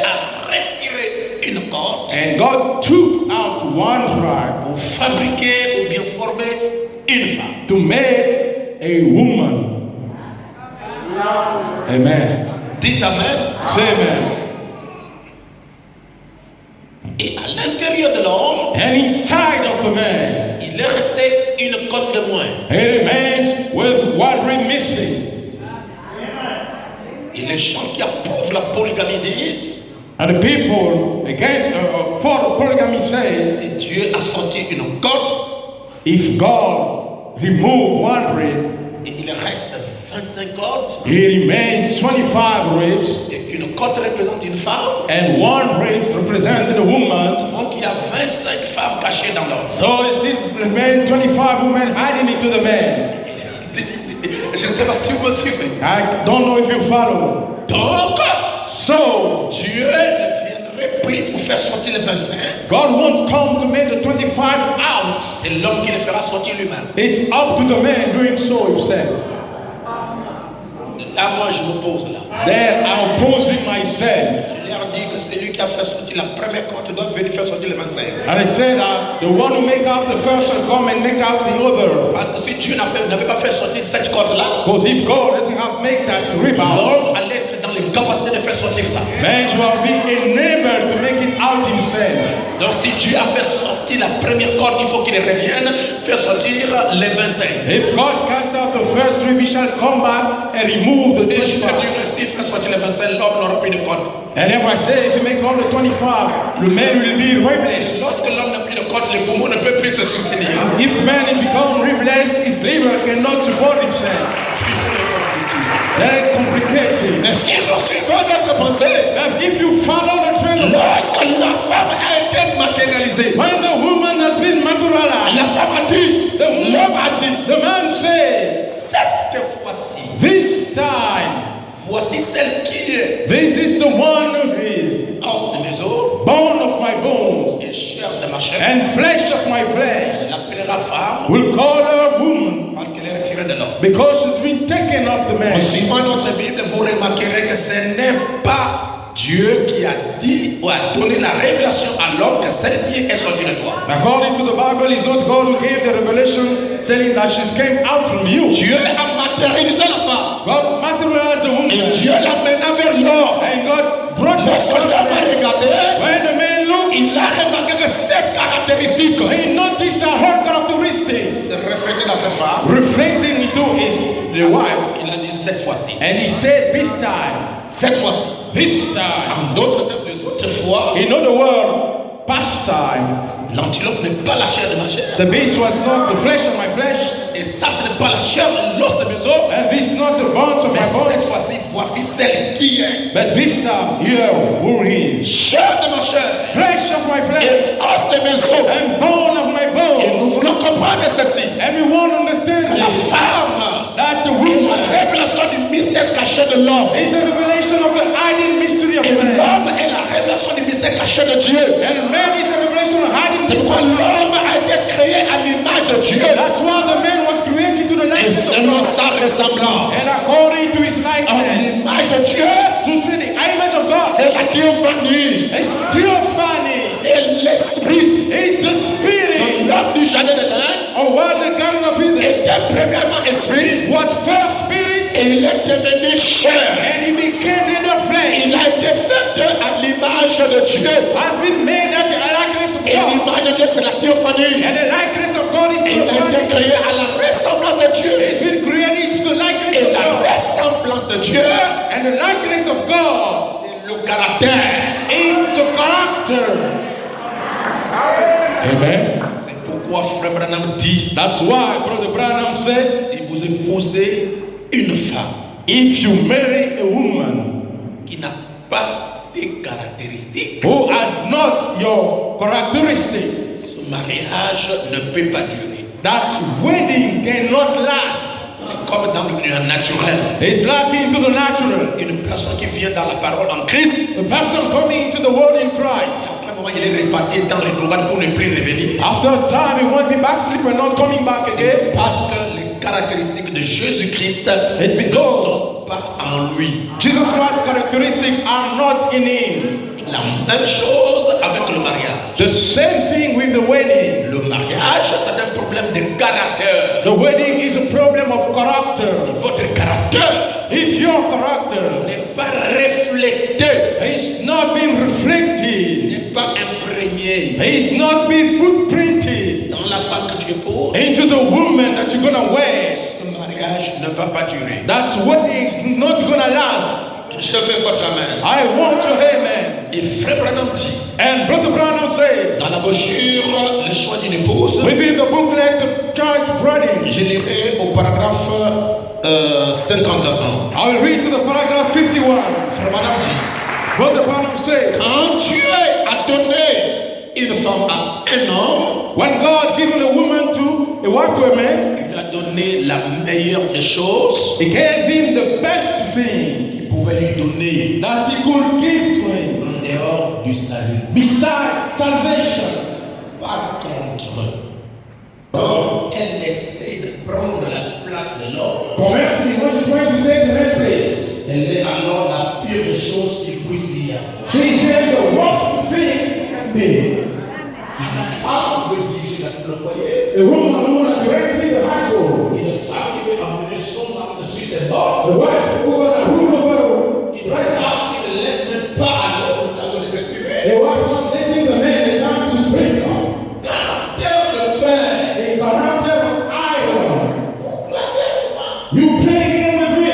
a retiré une corde And God took out one tribe pour fabriquer ou bien former une femme. to make a woman. Amen. Dites amen. Say amen. Et à l'intérieur de l'homme, And inside of the man, il est resté une côte de moins. he remains with one rib missing. Et les gens qui approuvent la polygamie disent, And the people against for polygamy say, si Dieu a sorti une côte if God remove one rib, et il reste 25 côtes, he remains 25 ribs, et une côte représente une femme, and one rib represents the woman. donc il y a 25 femmes cachées dans l'homme. So it remains 25 women hiding into the man. Je ne sais pas si vous me suivez. I don't know if you follow. Donc, So Dieu ne viendrait plus pour faire sortir les 25. God won't come to make the 25 out. C'est l'homme qui le fera sortir lui-même. It's up to the man doing so himself. Là, moi, je me pose là. There I'm posing myself. Je leur dis que c'est lui qui a fait sortir la première côte doit venir faire sortir les 25. And I said that the one who make out the first shall come and make out the other. Parce que si Dieu n'avait pas fait sortir cette côte-là, Because if God doesn't have make that rib out, l'homme allait être dans les capacités de faire sortir ça. man will be enabled to make it out himself. Donc si Dieu a fait sortir la première côte, il faut qu'il revienne faire sortir les 25. If God casts out the first rib, he shall come back and remove the Et je te 25. dis que s'il fait sortir les 25, l'homme n'aura plus de côte. And if I say if you make all the 25, the man will be ribless. Lorsque l'homme n'a plus de côte, les poumons ne peuvent plus se soutenir. If man is become ribless, his liver cannot support himself. Very complicated. Mais si nous suivons notre pensée, If you follow the trail of lorsque la femme a été matérialisée, when the woman has been materialized, la femme a dit, l'homme a dit, the man says, cette fois-ci, this time, voici celle qui est this is the one who is os de mes os bone of my bones et chair de ma chair. and flesh of my flesh. Elle l'appellera femme Will call her woman parce qu'elle est retirée de l'homme. because she's been taken off the man. En suivant notre Bible, vous remarquerez que ce n'est pas Dieu qui a dit ou a donné la révélation à l'homme que celle-ci est sortie de toi. According to the Bible, it's not God who gave the revelation telling that she came out from you. Dieu a matérialisé la femme. God materialized the woman. Et Dieu l'amena vers l'homme. And God brought Lorsque l'homme a regardé, when the man looked, il a remarqué que cette caractéristique he noticed that her characteristics se reflétait dans cette femme. reflecting into the wife. Il a dit cette fois-ci. And he said, this time, Cette fois-ci. this time, En d'autres termes, les autres fois, in other words, past time, l'antilope n'est pas la chair de ma chair. the beast was not the flesh of my flesh, et ça ce n'est pas la chair et l'os de mes os. And this is not the bones of my Mais cette bones. fois-ci, voici celle qui est. But this time, here who is Chair de ma chair flesh of my flesh et os de mes os. and bone of my Et bone. nous voulons comprendre ceci. And we won't understand Que la this, femme that the est woman la révélation du mystère caché de l'homme. is the revelation of the hidden mystery of Et man. l'homme est la révélation du mystère caché de Dieu. And man is the revelation of hiding C'est pourquoi mystery. l'homme a été créé à l'image de Dieu. That's why the man was created to the Et likeness of selon God. sa ressemblance. And according to his En likeness, l'image de Dieu, to see the image of God. c'est la théophanie. It's theophany. C'est l'esprit. It's the spirit. L'homme du jardin de l'Éden Or what the Garden of Eden était premièrement esprit. was first spirit, Et il est devenu chair. and he became little flesh. Il a été fait à l'image de Dieu. Has been made at the likeness of Et God. l'image de Dieu, c'est la théophanie. And the likeness of God is Et il a été theophany. créé à la ressemblance de Dieu. It's been created to the likeness Et of la God. ressemblance de Dieu, And the likeness of God c'est le caractère. is a character. Amen. C'est pourquoi Frère Branham dit, That's why Brother Branham says, si vous épousez une femme if you marry a woman qui n'a pas des caractéristiques, who has not your characteristic, ce mariage ne peut pas durer. that wedding cannot last. C'est comme dans le naturel. It's like into the natural. Une personne qui vient dans la parole en Christ, The person coming into the world in Christ, après un moment, il est réparti dans les programmes pour ne plus revenir. after a time he won't be backslip and not coming back again. C'est parce que les caractéristiques de Jésus-Christ It ne because sont pas en lui. Jesus Christ's characteristics are not in him. La même chose avec le mariage. The same thing with the wedding. Le mariage, c'est un problème de caractère. The wedding is a problem of character. Votre caractère If your character n'est pas reflété, is not being reflected, n'est pas imprégné is not being footprinted dans la femme que tu épouses, into the woman that you're gonna wear, ce mariage ne va pas durer. that wedding is not gonna last. Je fais votre main. I want your amen. Et Frère Branham dit, And Brother Branham said, dans la brochure, le choix d'une épouse, within the booklet, the choice wedding, je lirai au paragraphe 51. I will read to the paragraph 51. Frère Branham dit, Brother Branham said, quand Dieu a donné une femme à un homme, when God given a woman to a wife to a man, il lui a donné la meilleure des choses He gave him the best thing qu'il pouvait lui donner that he could give to him en dehors du salut. besides salvation. Par contre, quand elle essaie de prendre la place de l'homme, Conversely, when she's trying to take the man's place, elle est alors la pire des choses qu'il puisse y avoir. she's doing the worst thing can be. Une femme qui veut diriger le foyer, A woman who will direct the household, une femme qui veut amener son mari dessus ses bords, the wife who will rule over, une femme qui ne laisse même pas à l'homme l'occasion de s'exprimer. a wife not letting the man the time to speak up, Caractère de fer. a character of iron. You play game with me.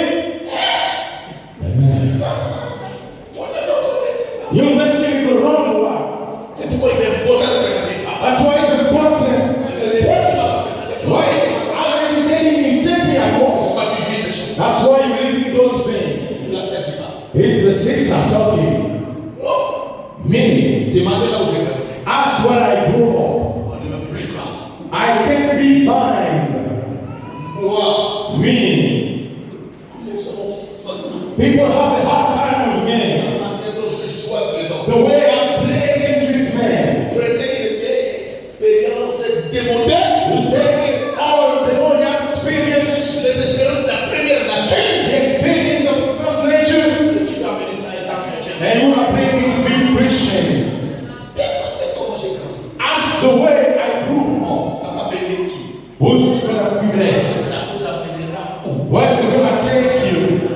You're messing with the wrong one. C'est pourquoi il est important de fréquenter une femme. That's why it's important. Why are you getting in take at once? Pourquoi tu vis ces choses? That's why you live in those things. La servie pas. It's the sister talking. Me. Demandez là où j'ai grandi. That's where I grew up. On ne me plaît pas. I can't be blind. Moi, Me. les hommes faisant. People have a hard time with me. La manière dont je joue avec les hommes. The way I play games with men. Prenez une vieille expérience démodée. You take all the old experience, Les expériences de la première nature. the experience of the first nature, Tu vas amener ça étant chrétien. and you are playing it to be Christian. Demandez comment j'ai grandi. As the way I grew up. Ça va bénir qui? Who's gonna be blessed? Ça vous amènera où? Where's it gonna take you?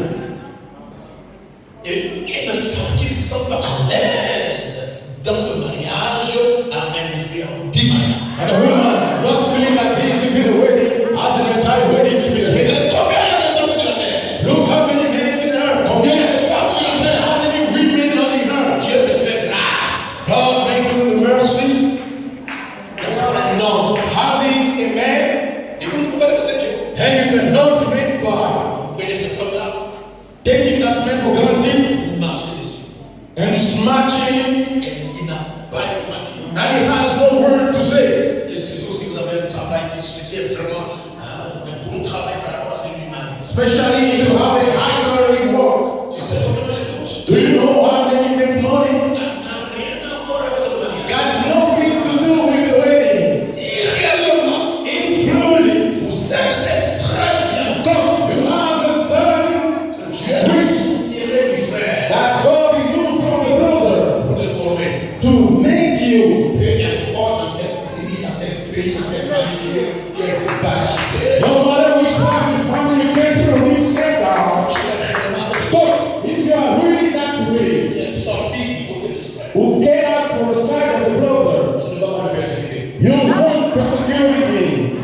And he's marching. Et il n'a pas de matin. And he has no word to say. Et surtout si vous avez un travail qui est vraiment un bon travail par rapport à celui du mari. Especially if you have a high salary work. Tu sais combien je touche? Do you know how many make money? Ça n'a rien à voir avec le mariage. Got nothing to do with the wedding. Si réellement, If truly, vous avez cette trace-là, God, you have a turn que Dieu a soutiré du frère that God removed from the brother pour le former. to make you. Peu importe dans quel pays, dans quel pays, dans quelle famille tu es parachuté. No matter which family you came from, which sector, Tu es réellement cette but if you are really that way, qui est sorti du côté du frère. who get out from the side of the brother, Tu ne vas pas le persécuter. you won't persecute me.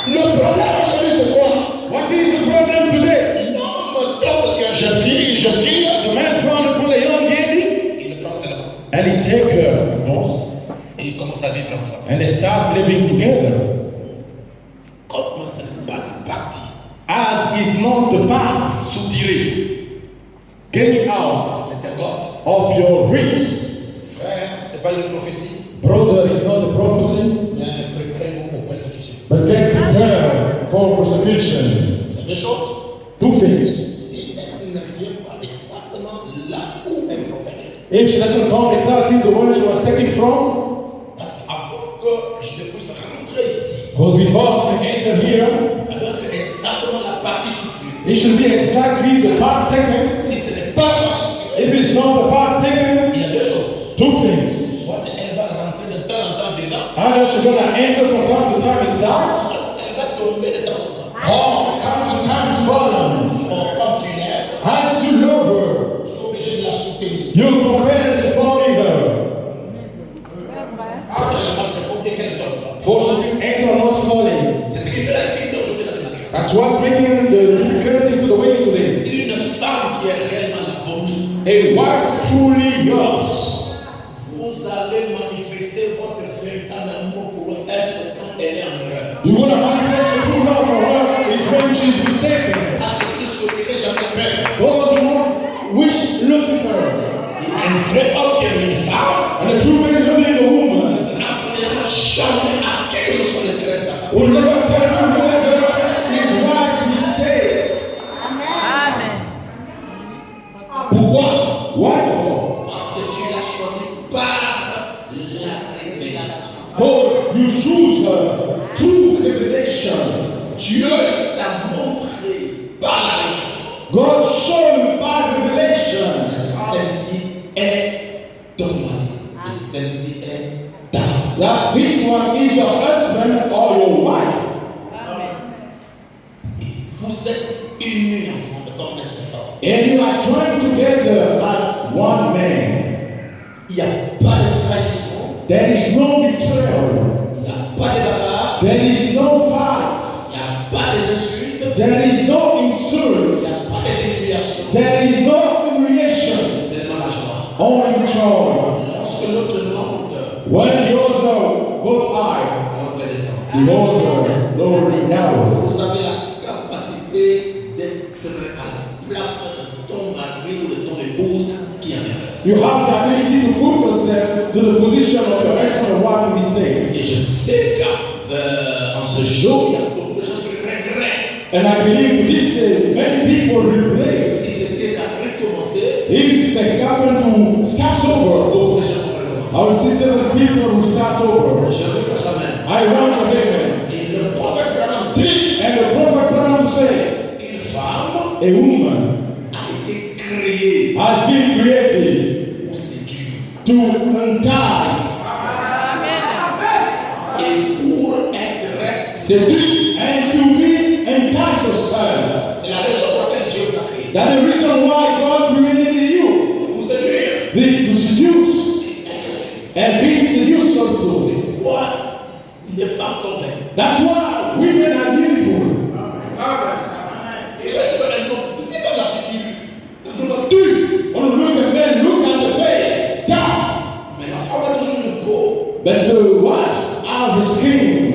Le problème aujourd'hui, c'est quoi? What is the problem today? L'homme tombe sur une jeune fille, The man found upon a young lady il le prend c'est là. and he take her, Et il commence à vivre ensemble. and they start living together. Comment ça ne va pas partir? As is not the path, Soupirer. get out C'est God. of your ribs. Frère, c'est pas une prophétie. Brother, is not the prophecy, Mais préparez-vous pour persécution. but get prepared for persecution. Il y a deux choses. Two things. Si elle ne vient pas exactement là où elle prophétise. If she doesn't come exactly the where she was taken from, Parce qu'avant que je ne puisse rentrer ici, because before she can enter here, ça doit être exactement la partie souffrue. it should be exactly the part taken. Si ce n'est pas la partie souffrue, If it's not the part taken, il y a deux choses. two things. Soit elle va rentrer de temps en temps dedans, Either she's gonna enter from time to time inside, soit elle va tomber de temps en temps. or time to time fallen. Or, comme tu l'aimes, As you love her, tu es obligé de la soutenir. you compare and supporting her. Pour qu'elle rentre, pour bien qu'elle ne tombe pas. For she can enter or not falling. C'est ce qui fait la difficulté aujourd'hui dans le mariage. That's what's making the difficulty to the wedding today. Une femme qui est réellement la vôtre, A wife truly yours. vous allez manifester votre véritable amour pour elle, c'est quand elle est en erreur. You want to manifest your true love for her is when she's mistaken. Parce que tu ne souhaiterais jamais perdre. Those who wish losing her. Un vrai homme qui aime une femme And the true man loving a woman n'amènera jamais à qui que ce soit l'esprit de sa femme. will never tell you whatever his wife's mistakes. Pourquoi? Why for? Parce que tu l'as choisi par la révélation. Oh, you choose her through revelation. Dieu t'a montré par la révélation. God showed you by revelation Celle-ci est ton mari. Et celle-ci est ta femme. that this one is your husband or your wife. Vous êtes unis ensemble comme un seul homme. And you are joined together as one man. Il n'y a pas de trahison. There is no betrayal. Il n'y a pas de bagarre. There is no fight. Il n'y a pas d'insultes. There is no Il insult. n'y a pas de humiliations. There is no humiliation. C'est seulement la joie. Only joy. Lorsque l'autre monte, When the other goes high, l'autre descend. the other lowering down. Vous avez la capacité d'être à la place de ton mari ou de ton épouse qui est en erreur. You have the ability to put yourself to the position of your husband or wife in these days. Et je sais qu'en ce jour, il y a beaucoup de gens qui regrettent. And I believe to this day, many people regret Si c'était à recommencer, if they happen to start over. beaucoup de gens vont recommencer. I will see several people who start over. Je veux que tu amènes. I want to amen. Et le prophète Branham dit And the prophet Branham said, une femme a woman a été créée has been created pour séduire to entice, et pour être séduite. and to be entice yourself. C'est la raison pour laquelle Dieu t'a créé. That's the reason why God created you. C'est pour séduire. To seduce and be seduced also. Pourquoi les femmes sont belles? That's why women are beautiful. Tu sais, tu vois, elles n'ont pas comme la figure. Elles ont tout. When you look at men, look at the face, tough. Mais la femme a toujours une peau. But the wife have the skin,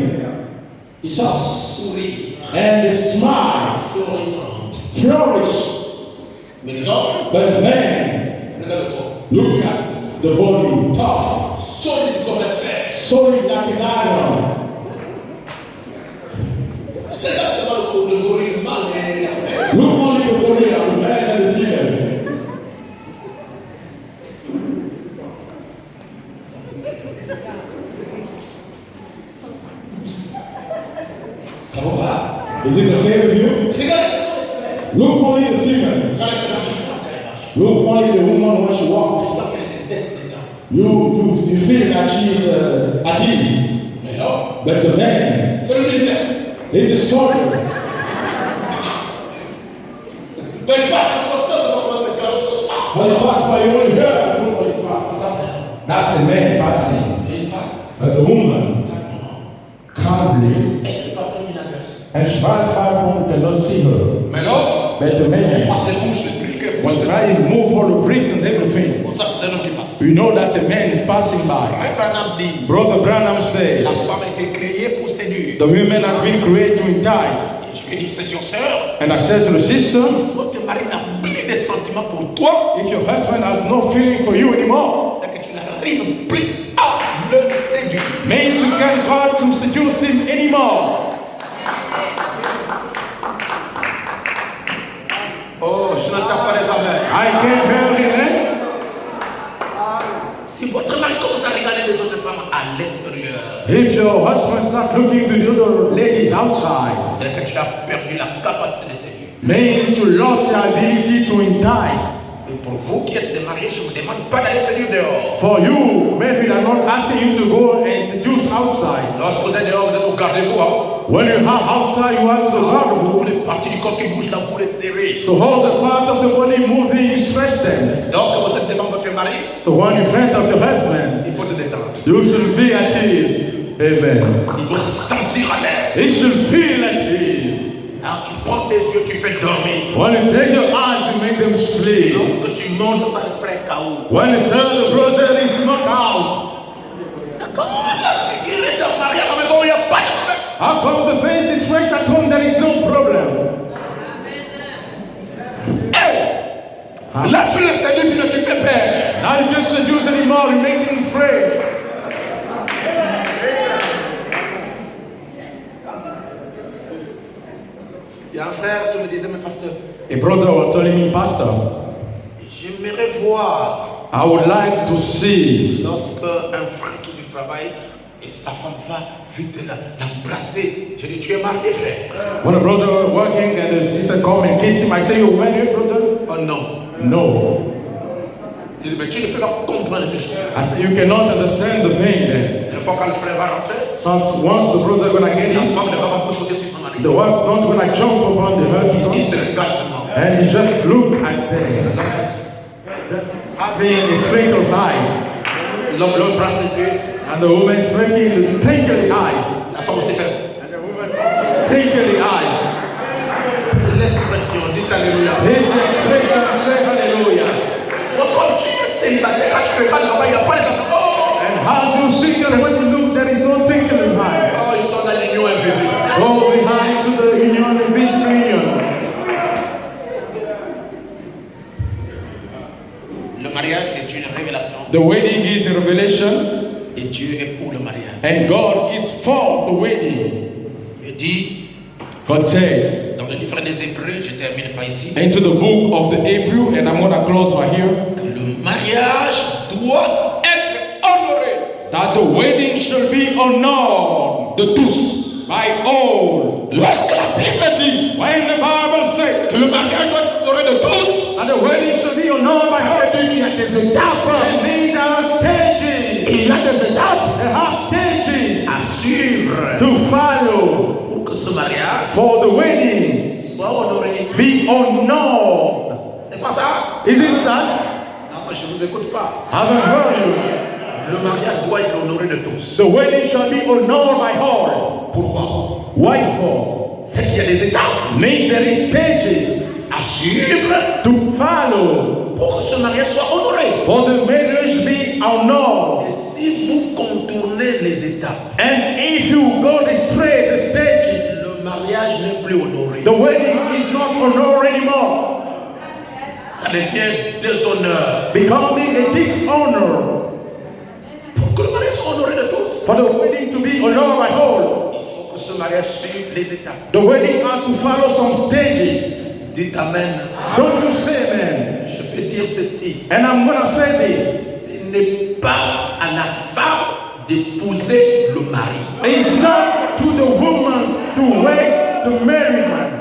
soft, Souris. and the smile, Florissante. flourish. Mais les hommes, But men, Look at the body, tough, solide comme un fer. solid like an iron. Regarde seulement le gorille mâle et la femelle. Look only the gorilla, the man and the female. Ça va pas? Is it okay with you? Regarde. Look only the female. Regarde seulement une femme quand elle marche. Look only the woman when she Tu walks. sens qu'elle est destinée. You feel that she's at ease. Mais non, But the man, c'est le désert. it's a soldier. Quand il passe en temps devant le carrosse, When he passes by, you only hear that move for his pass. ça c'est That's a man passing. une femme. But a woman calmly, Elle passe une averse. and she passes by, one cannot see her. Mais non, But the elle man passe les bouches, les briques. was trying to move for the bricks and everything. Pour ça, c'est un homme qui passe. You know that a man is passing by. Abraham dit, Brother Branham said, la femme a été créée pour séduire. the woman has been created to entice. Je lui ai dit, c'est your sœur. And I said to the sister, Votre mari n'a plus de sentiments pour toi. if your husband has no feeling for you anymore, C'est que tu n'arrives plus à le séduire. means you can't go to seduce him anymore. Oh, je n'entends pas les amens. I can't hear him. Si votre mari commence à regarder les autres femmes à l'extérieur, If your husband starts looking to the other ladies outside, c'est que tu as perdu la capacité de séduire. means you lost the ability to entice. Et pour vous qui êtes des mariés, je ne vous demande pas d'aller séduire dehors. For you, maybe they're not asking you to go and seduce outside. Lorsque vous êtes dehors, vous êtes au gardez-vous. Hein? When you have outside, you have to Pour go. les parties du corps qui bougent, là, vous les serrez. So hold the part of the body moving, stretch them. Donc, vous êtes devant votre mari, So when you're in front of your husband, il faut te détendre. you should be at ease. Amen. Il doit se sentir à l'aise. He should feel at ease. Alors, tu prends tes yeux, tu fais dormir. When you take your eyes, you make them sleep. Lorsque tu montes, ça le ferait KO. When you tell the brother is knocked out, Comment la figure est en mariage à la maison, il n'y a pas de problème. how come the face is fresh at home? There is no problem. Là, tu le séduis, puis là, tu fais peur. Now you can't seduce anymore, you make him afraid. Il y a un frère qui me disait, mais pasteur, A brother was telling me, Pastor, j'aimerais voir I would like to see lorsque un frère qui du travail et sa femme va vite l'embrasser. Je dis, tu es marié, frère. when a brother was working and the sister come and kiss him. I say, you married, brother? Oh non. No. Je dis, mais tu ne peux pas comprendre les choses. I say, you cannot understand the thing then. Une fois que le frère va rentrer, So once the brother gonna get la in, femme ne va pas sauter sur son mari. the wife not gonna jump upon the Il husband, se regarde seulement. and he just look at them, just having a twinkle eyes, L'homme brasse ses yeux. and the woman making the twinkly eyes, La femme aussi fait. twinkly eyes. C'est l'expression. Dites Alléluia. His expression say hallelujah. Donc, quand tu es célibataire, quand tu regardes là-bas, il n'y a pas les enfants. Oh, And as you see that when you look, there is no twinkly eyes. oh, ils sont dans l'union invisible. Go behind to the union, invisible union. Le mariage est une révélation. The wedding is a revelation, Et Dieu est pour le mariage. and God is for the wedding. Il dit God said dans le livre des Hébreux, je termine pas ici, into the book of the Hebrew, and I'm gonna close right here, que le mariage doit être honoré that the wedding shall be honored de tous. by all. Lorsque la Bible dit When the Bible says que le mariage doit être honoré de tous, that the wedding shall be honored by all, il y a des étapes. and then there are stages. Il y a des étapes There are stages à suivre to follow pour que ce mariage for the wedding soit honoré. be honored. C'est pas ça? Is it that? Non, moi je ne vous écoute pas. I haven't heard you. Le mariage doit être honoré de tous. The wedding shall be honored by all. Pourquoi? Why for? C'est qu'il y a des étapes Means there is stages à suivre to follow pour que ce mariage soit honoré. for the marriage be honored. Et si vous contournez les étapes, And if you go straight the stages, le mariage n'est plus honoré. the wedding is not honored anymore. Ça devient déshonneur. becoming a dishonor. Pour que le mariage soit honoré de tous, For the wedding to be honored by all, il faut que ce mariage suive les étapes. the wedding had to follow some stages. Dites Amen. Don't you say amen? Je peux dire ceci. And I'm going to say this. Ce n'est pas à la femme d'épouser le mari. It's not to the woman to wed the married man.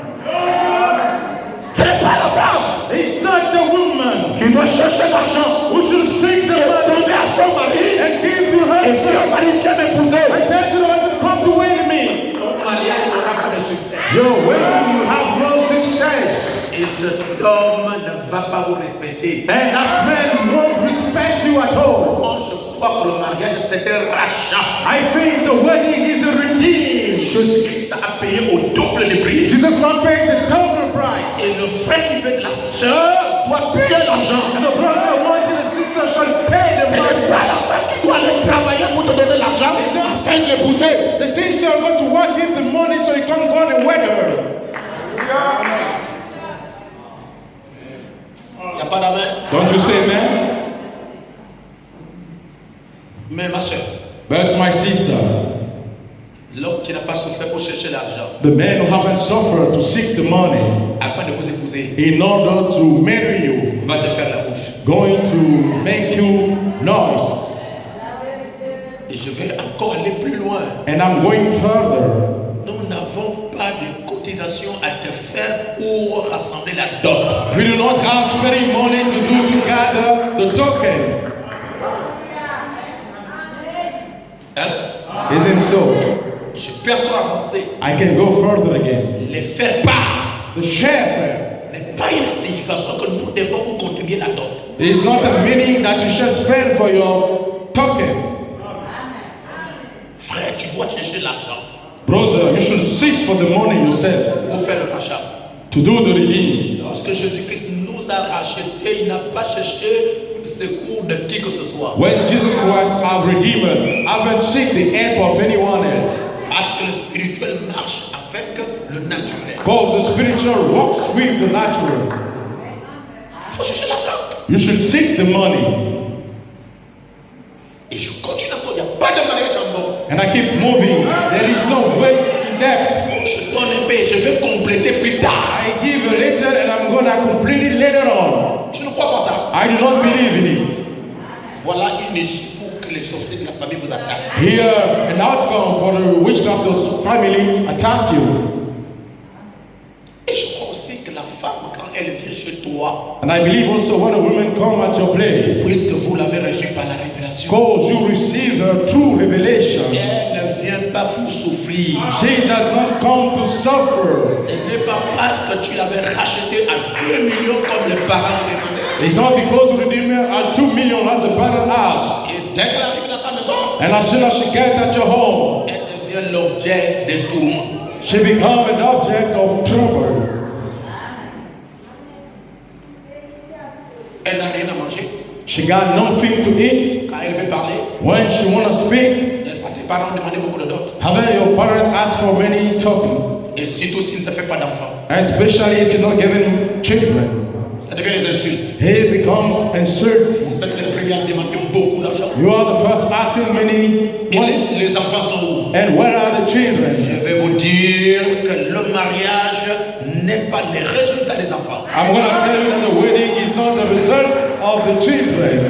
Ce n'est pas la femme It's not the woman qui doit chercher l'argent who should seek the et money donner à son mari. and give to her Et si le mari vient m'épouser, and tell to the husband, come to wed me. ton mariage n'aura pas de succès. Your wedding will have no success. Et cet homme ne va pas vous respecter. And that man won't respect you at all. Moi, je crois que le mariage, c'est un rachat. I think the wedding is a redeem. Jésus-Christ a payé au double des prix. Jesus not paid the total price. Et le frère qui veut de la sœur doit payer l'argent. And the brother wanting the sister shall pay the Ce n'est money. pas la femme qui doit aller travailler pour te donner l'argent afin de l'épouser. The sister will go to work, give the money so he can go and wed her. Il n'y a pas d'amen. Don't you say amen? Mais ma soeur, But my sister, l'homme qui n'a pas souffert pour chercher l'argent the man who haven't suffered to seek the money afin de vous épouser in order to marry you, va te faire la bouche. going to make you noise. Et je vais encore aller plus loin. And I'm going further. Nous n'avons pas de cotisation à te faire pour rassembler la dot. We do not have spending money to do to gather the token. Hein? Isn't so? Je peux encore avancer. I can go further again. Les faire part The shepherd n'est pas une signification que nous devons vous contribuer la dot. is not the meaning that you shall spend for your token. Frère, tu dois chercher l'argent Brother, you should seek for the money yourself pour faire le rachat. to do the redeeming. Lorsque Jésus-Christ nous a rachetés, il n'a pas cherché le secours de qui que ce soit. When Jesus Christ have redeemed us, haven't seek the help of anyone else. Parce que le spirituel marche avec le naturel. Because the spiritual walks with the natural. Il faut chercher l'argent. You should seek the money. Et je continue encore, il n'y a pas de mariage en bon. And I keep moving. There is no way in depth. Je donne un peu et je vais compléter plus tard. I give a little and I'm gonna complete it later on. Je ne crois pas ça. I do not believe in it. Voilà une issue pour que les sorciers de la famille vous attaquent. Here, an outcome for the witchcraft of family attack you. Et je crois aussi que la femme, quand elle vient chez toi, And I believe also when a woman come at your place, puisque vous l'avez reçue par la révélation, because you receive a true revelation, elle ne vient pas pour souffrir. she does not come to suffer. Ce n'est pas parce que tu l'avais racheté à 2 millions comme les parents demandaient. It's not because you redeem her at 2 million as the parent asked. Et dès qu'elle arrive dans ta maison, And as soon as she gets at your home, elle devient l'objet des tourments. she becomes an object of trouble. Elle n'a rien à manger. She got nothing to eat. Quand elle veut parler, When she wanna speak, n'est-ce pas, tes parents demandaient beaucoup de dot. haven't your parent asked for many token? Et surtout s'il ne te fait pas d'enfants. Especially if you're not given children. Ça devient des insultes. He becomes insulting. Vous êtes les premiers à demander beaucoup d'argent. You are the first asking many Et money. les enfants sont où? And where are the children? Je vais vous dire que le mariage n'est pas le résultat des enfants. I'm gonna tell you that the wedding is not the result of the children.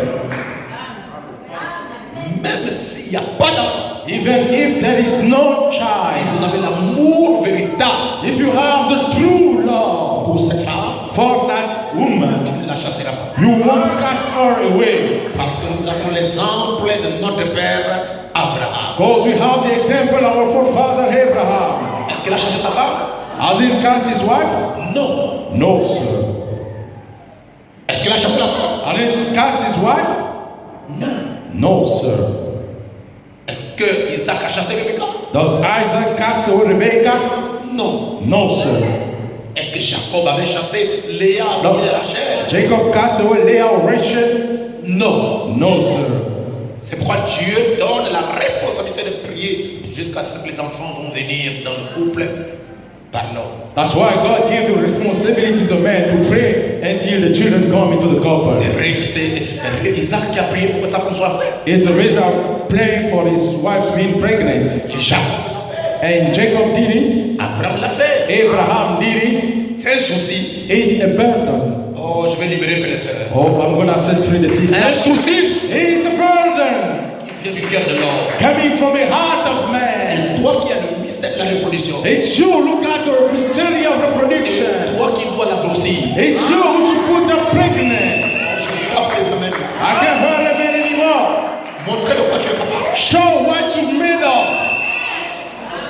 Même s'il n'y a pas d'enfants, Even if there is no si child, vous avez l'amour véritable if you have the true love pour cette femme, for that woman, tu ne la chasseras pas. you won't cast her away. Parce que nous avons l'exemple de notre père Abraham. Because we have the example of our forefather Abraham. Est-ce qu'il a chassé sa femme? Has he cast his wife? Non. No, sir. Est-ce qu'il a chassé la femme? Has he cast his wife? Non. No, sir. Est-ce que Isaac a chassé Rebecca? Does Isaac cast away Rebecca? Non. No, sir. Est-ce que Jacob avait chassé Léa No. et Rachel? Jacob cast away Leah or Rachel? Non. No, sir. C'est pourquoi Dieu donne la responsabilité de prier jusqu'à ce que les enfants vont venir dans le couple par l'homme. That's why God gave the responsibility to men to pray until the children come into the copper. C'est Isaac qui a prié pour que sa femme soit faite. It's Rebekah praying for his wife's being pregnant. And Jacob did it. Abraham l'a fait. Abraham did it. C'est un souci. It's a burden. Oh, je vais libérer les sœurs. Oh, I'm gonna set free the C'est un sisters. souci It's a burden qui vient du cœur de l'homme. coming from the heart of man. C'est toi qui as le mystère de la reproduction. It's you look at the mystery of reproduction. C'est toi qui dois la grossir. It's you who should put her pregnant. Je ne peux pas les amènes. I can't hurt a man anymore. Montrez de quoi tu es capable. Show what you're made of.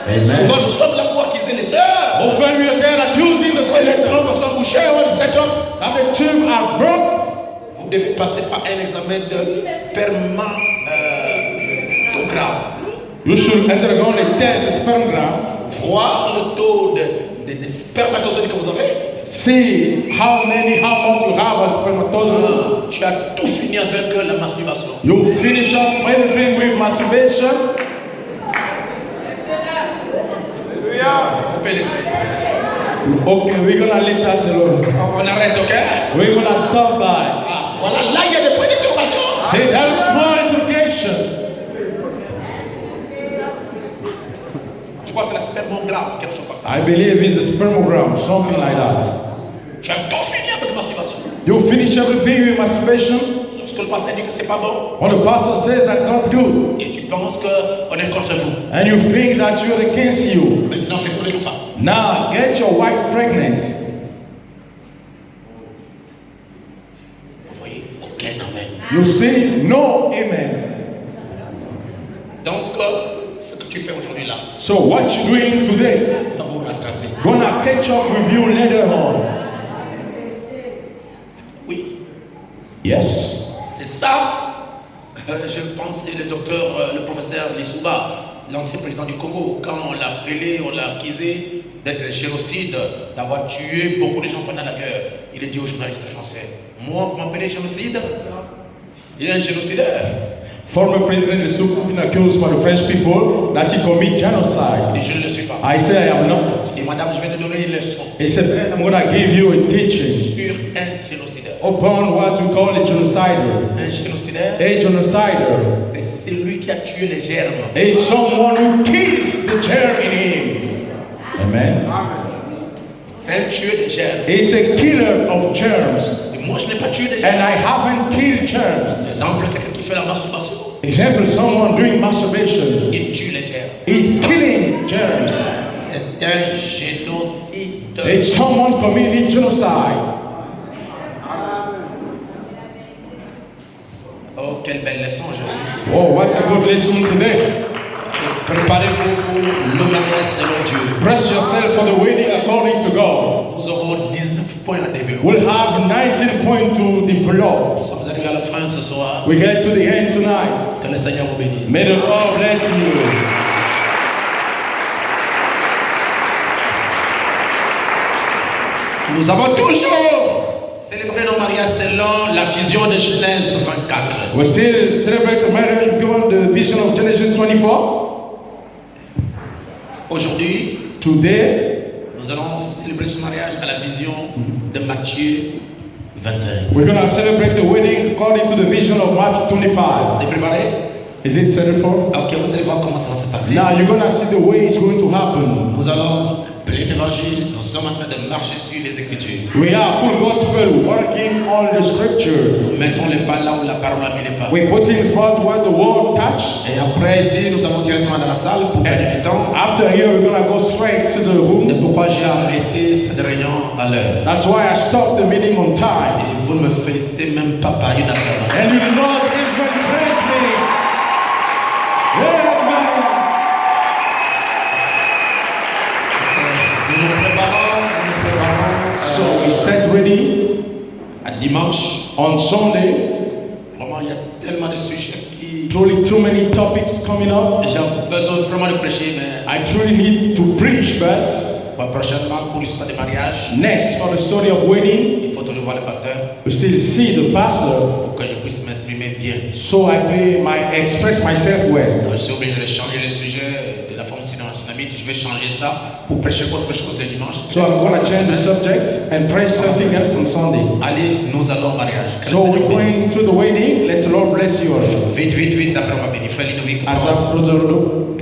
Souvent, nous sommes là pour accuser les sœurs. Often we are there accusing the Et les sisters. trompes sont bouchées. On sait que And the tubes are blocked. vous devez passer par un examen de spermatogramme. You should undergo the test sperm graph. Voir le taux de spermatozoïdes que vous avez. See how much you have as spermatozoa. Tu as tout fini avec la masturbation. You finish up everything with masturbation. Vous pouvez laisser. Okay, we're gonna let that alone. On arrête, ok? We're gonna stop by. Ah, voilà, là il y a des points d'interrogation. See, that is small interrogation. Je crois que c'est la spermogramme, quelque chose comme ça. I believe it's a spermogram, something like that. Tu as tout fini avec la masturbation. You finish everything with masturbation. Lorsque le pasteur dit que c'est pas bon, When the pastor says that's not good, et tu penses qu'on est contre vous, and you think that you're against you, maintenant fais tourner une femme. now get your wife pregnant. Vous voyez, aucun amen. You see, no amen. Donc, ce que tu fais aujourd'hui là, So what you doing today? va vous rattraper. Gonna catch up with you later on. Oui, Yes. c'est ça. Je pense que le docteur, le professeur Lissouba, l'ancien président du Congo, quand on l'a appelé, on l'a accusé d'être génocide, d'avoir tué beaucoup de gens pendant la guerre, il a dit aux journalistes français, moi vous m'appelez génocide? Il est un génocidaire. Former President Lesotho been accused by the French people that he commit Et genocide. je ne le suis pas. I say I am not. Et madame, je vais te donner une leçon He said, I'm gonna give you a teaching sur un génocidaire. upon what we call a genocider. Un génocidaire, A genocider. c'est celui qui a tué les germes. It's someone who kills the germ in him. Amen. C'est un tueur de germes. It's a killer of germs. Et moi, je n'ai pas tué des And germes. I haven't killed germs. Par exemple, quelqu'un qui fait la masturbation, Example, someone doing masturbation il tue les germes. is killing germs. C'est un génocide. It's someone committing genocide. Oh, quelle belle leçon aujourd'hui. Oh, what a good lesson today. Préparez-vous pour le mariage selon Dieu. Press yourself for the wedding according to God. Nous aurons 19 points à développer. We'll have 19 points to develop. Nous sommes arrivés à la fin ce soir. We get to the end tonight. Que le Seigneur vous bénisse. May the Lord bless you. Nous avons toujours célébré nos mariages selon la vision de Genèse 24. We still celebrate the marriage given the vision of Genesis 24. Aujourd'hui, Today, nous allons célébrer ce mariage à la vision de Matthieu 21. we're going to celebrate the wedding according to the vision of Matthew 25. Vous êtes préparés? Is it set for? Ok, vous allez voir comment ça va se passer. Now you're going to see the way it's going to happen. Nous allons plein d'évangiles, nous sommes en train de marcher sur les Écritures. We are full gospel working on the scriptures. Nous mettons les pas là où la parole a mis les pas. We're putting spot where the word touch. Et après ici, nous allons directement dans la salle pour gagner du temps. After here, we're going to go straight to the C'est room. pourquoi j'ai arrêté cette réunion à l'heure. That's why I stopped the meeting on time. Et vous ne me félicitez même pas par une acclamation. And you did not even praise me. Amen. Nous nous préparons So we set ready à dimanche. on Sunday. Vraiment, il y a tellement de sujets qui... Truly too many topics coming up. J'ai besoin vraiment de prêcher, mais I truly need to preach, but prochainement pour l'histoire des mariages, next for the story of wedding, il faut toujours voir le pasteur we still see the pastor, pour que je puisse m'exprimer bien. so I may express myself well. Je suis obligé de changer le sujet de la forme synonyme. Je vais changer ça pour prêcher autre chose le dimanche. So I'm going to change the subject. and precious singers on Sunday. Allez, nous allons au mariage. So we're going to the wedding. Let's Lord bless you all. Vite, vite, vite, d'après ma béni. Frère Ludovic. Asa Prozordo.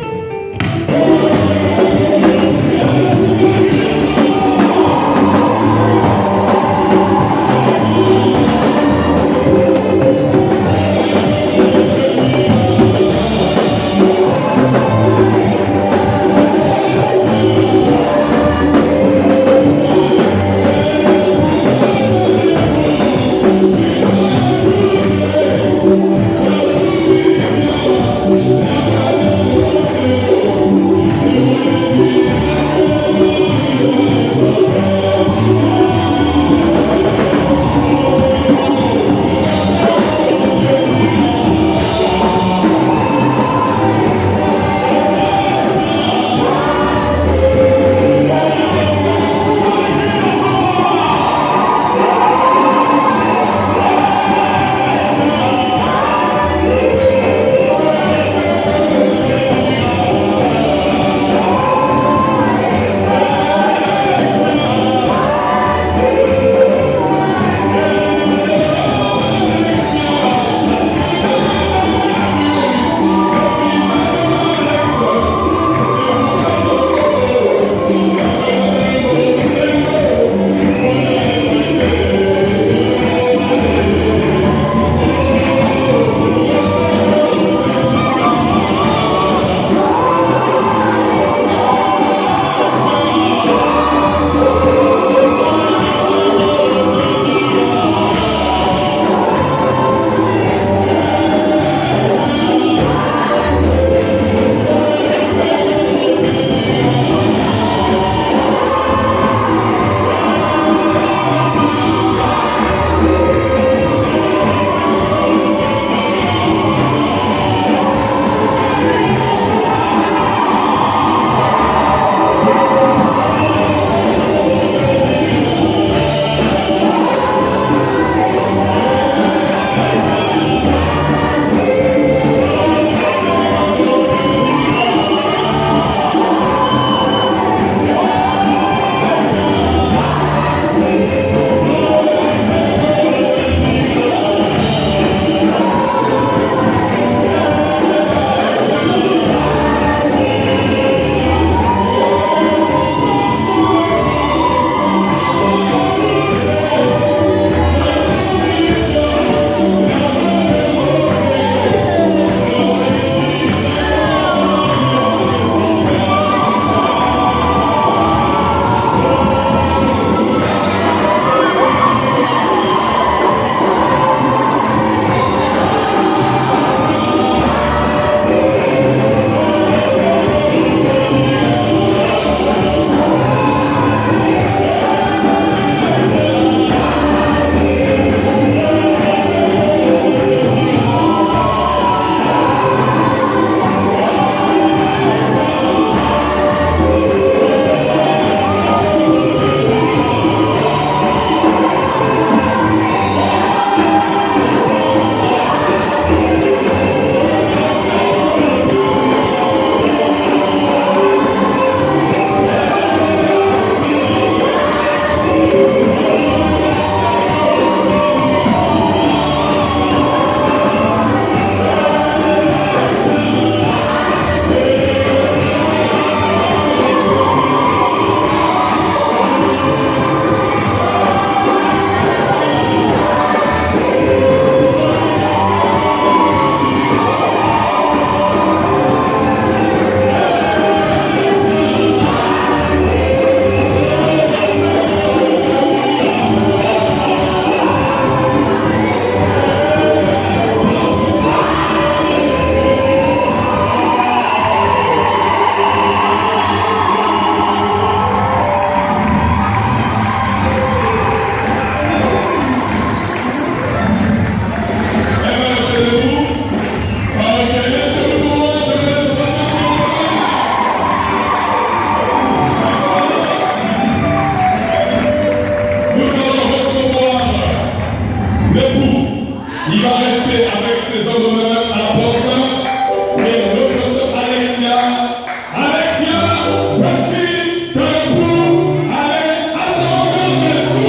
Voici ton époux, allez, à son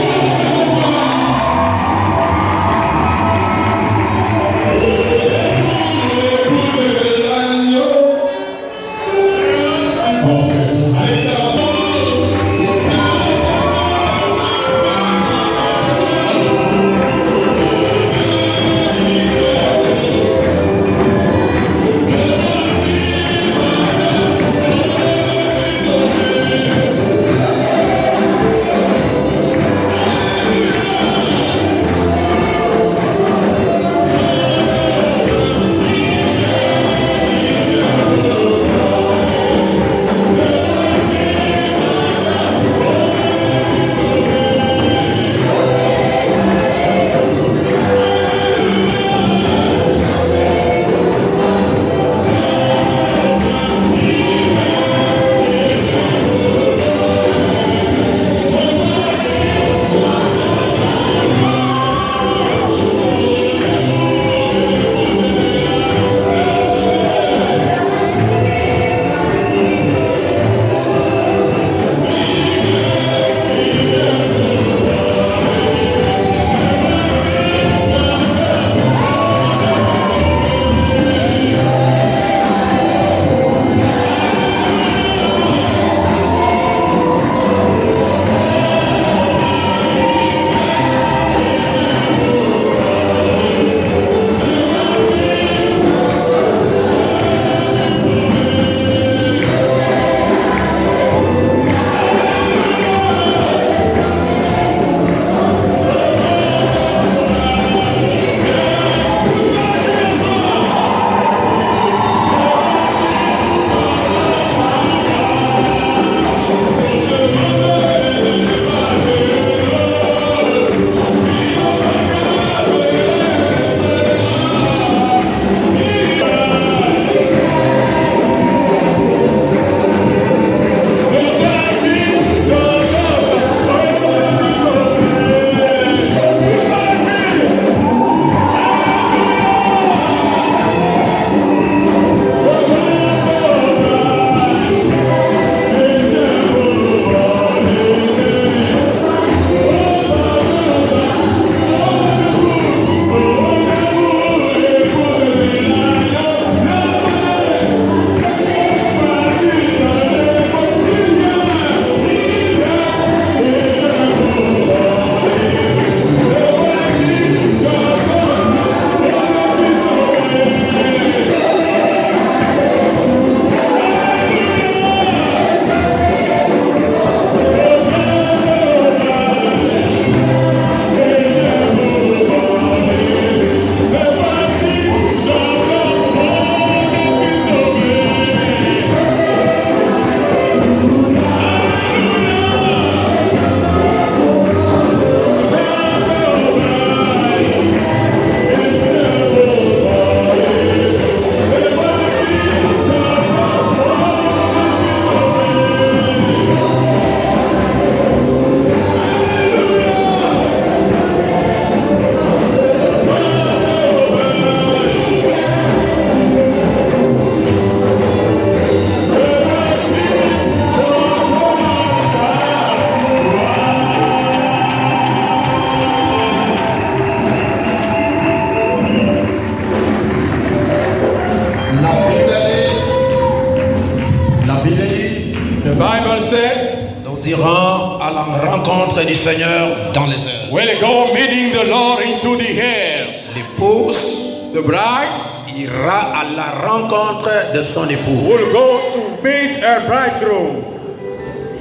rencontre du Seigneur dans les airs. will go meeting the Lord into the air. L'épouse The bride ira à la rencontre de son époux. will go to meet her bridegroom.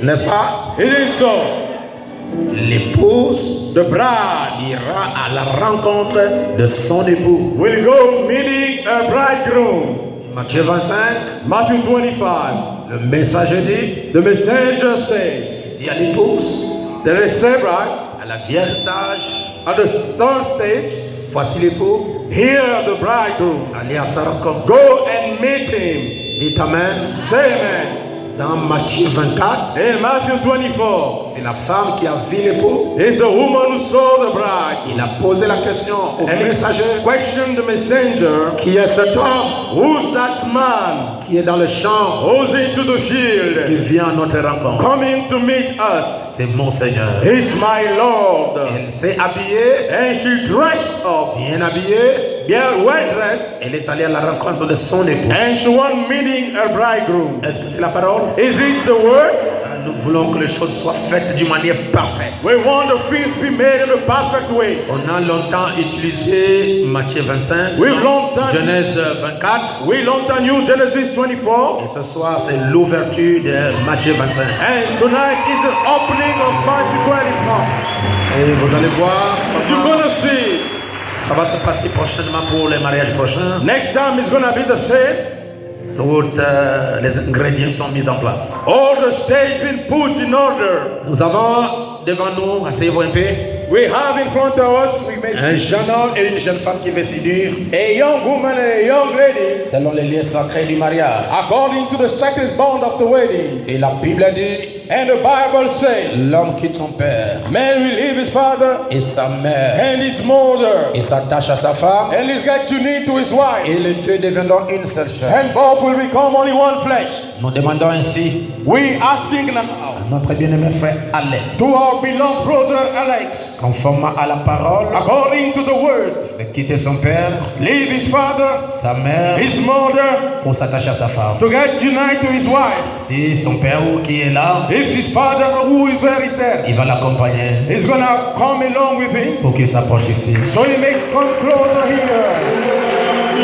N'est-ce pas? Isn't so? L'épouse The bride ira à la rencontre de son époux. will go meeting her bridegroom. Matthieu 25, Matthew 25. le messager dit, The messenger say, il dit à l'épouse, there is a bride à la vierge sage, at the third stage. voici l'époux, Hear the bridegroom. allez à sa rencontre. Go and meet him. Dites Amen. Say amen. Dans Matthieu 24, In Matthew 24, c'est la femme qui a vu l'époux. it's a woman who saw the bride. Il a posé la question au And messager, he questioned the messenger, qui est cet homme who's that man qui est dans le champ, who's into the qui field, vient à notre rencontre? coming to meet us? C'est mon Seigneur. He's my Lord. Elle s'est habillée, And she dressed up, bien habillée. bien well dressed, Elle est allée à la rencontre de son époux. and she went meeting her bridegroom. Est-ce que c'est la parole? Is it the word? Nous voulons que les choses soient faites d'une manière parfaite. We want the things to be made in a perfect way. On a longtemps utilisé Matthieu 25, We've longtemps- Genèse 24, We learned the new Genesis 24, et ce soir c'est l'ouverture de Matthieu 25. and tonight is the opening of Matthew 24. Et vous allez voir You're comment gonna see. ça va se passer prochainement pour les mariages prochains. Next time it's gonna be the same. Tous les ingrédients sont mis en place. All the stage been put in order. Nous avons devant nous, asseyez-vous un peu, We have in front of us, we may un jeune homme et une jeune femme qui veulent séduire a young woman and a young lady, selon les liens sacrés du mariage. according to the sacred bond of the wedding. Et la Bible dit, And the Bible says, l'homme quitte son père man will leave his father et sa mère and his mother, et s'attache à sa femme, and he'll get united to his wife, et les deux deviendront une seule chair. and both will become only one flesh. Nous demandons ainsi We asking now à notre bien-aimé frère Alex, to our beloved brother Alex, conformément à la parole, according to the word, de quitter son père, leave his father, sa mère, his mother, pour s'attacher à sa femme. to get united to his wife. Si son père qui est là, If his father who is there is there, il va l'accompagner he's gonna come along with him, pour qu'il s'approche ici. so he may come closer here.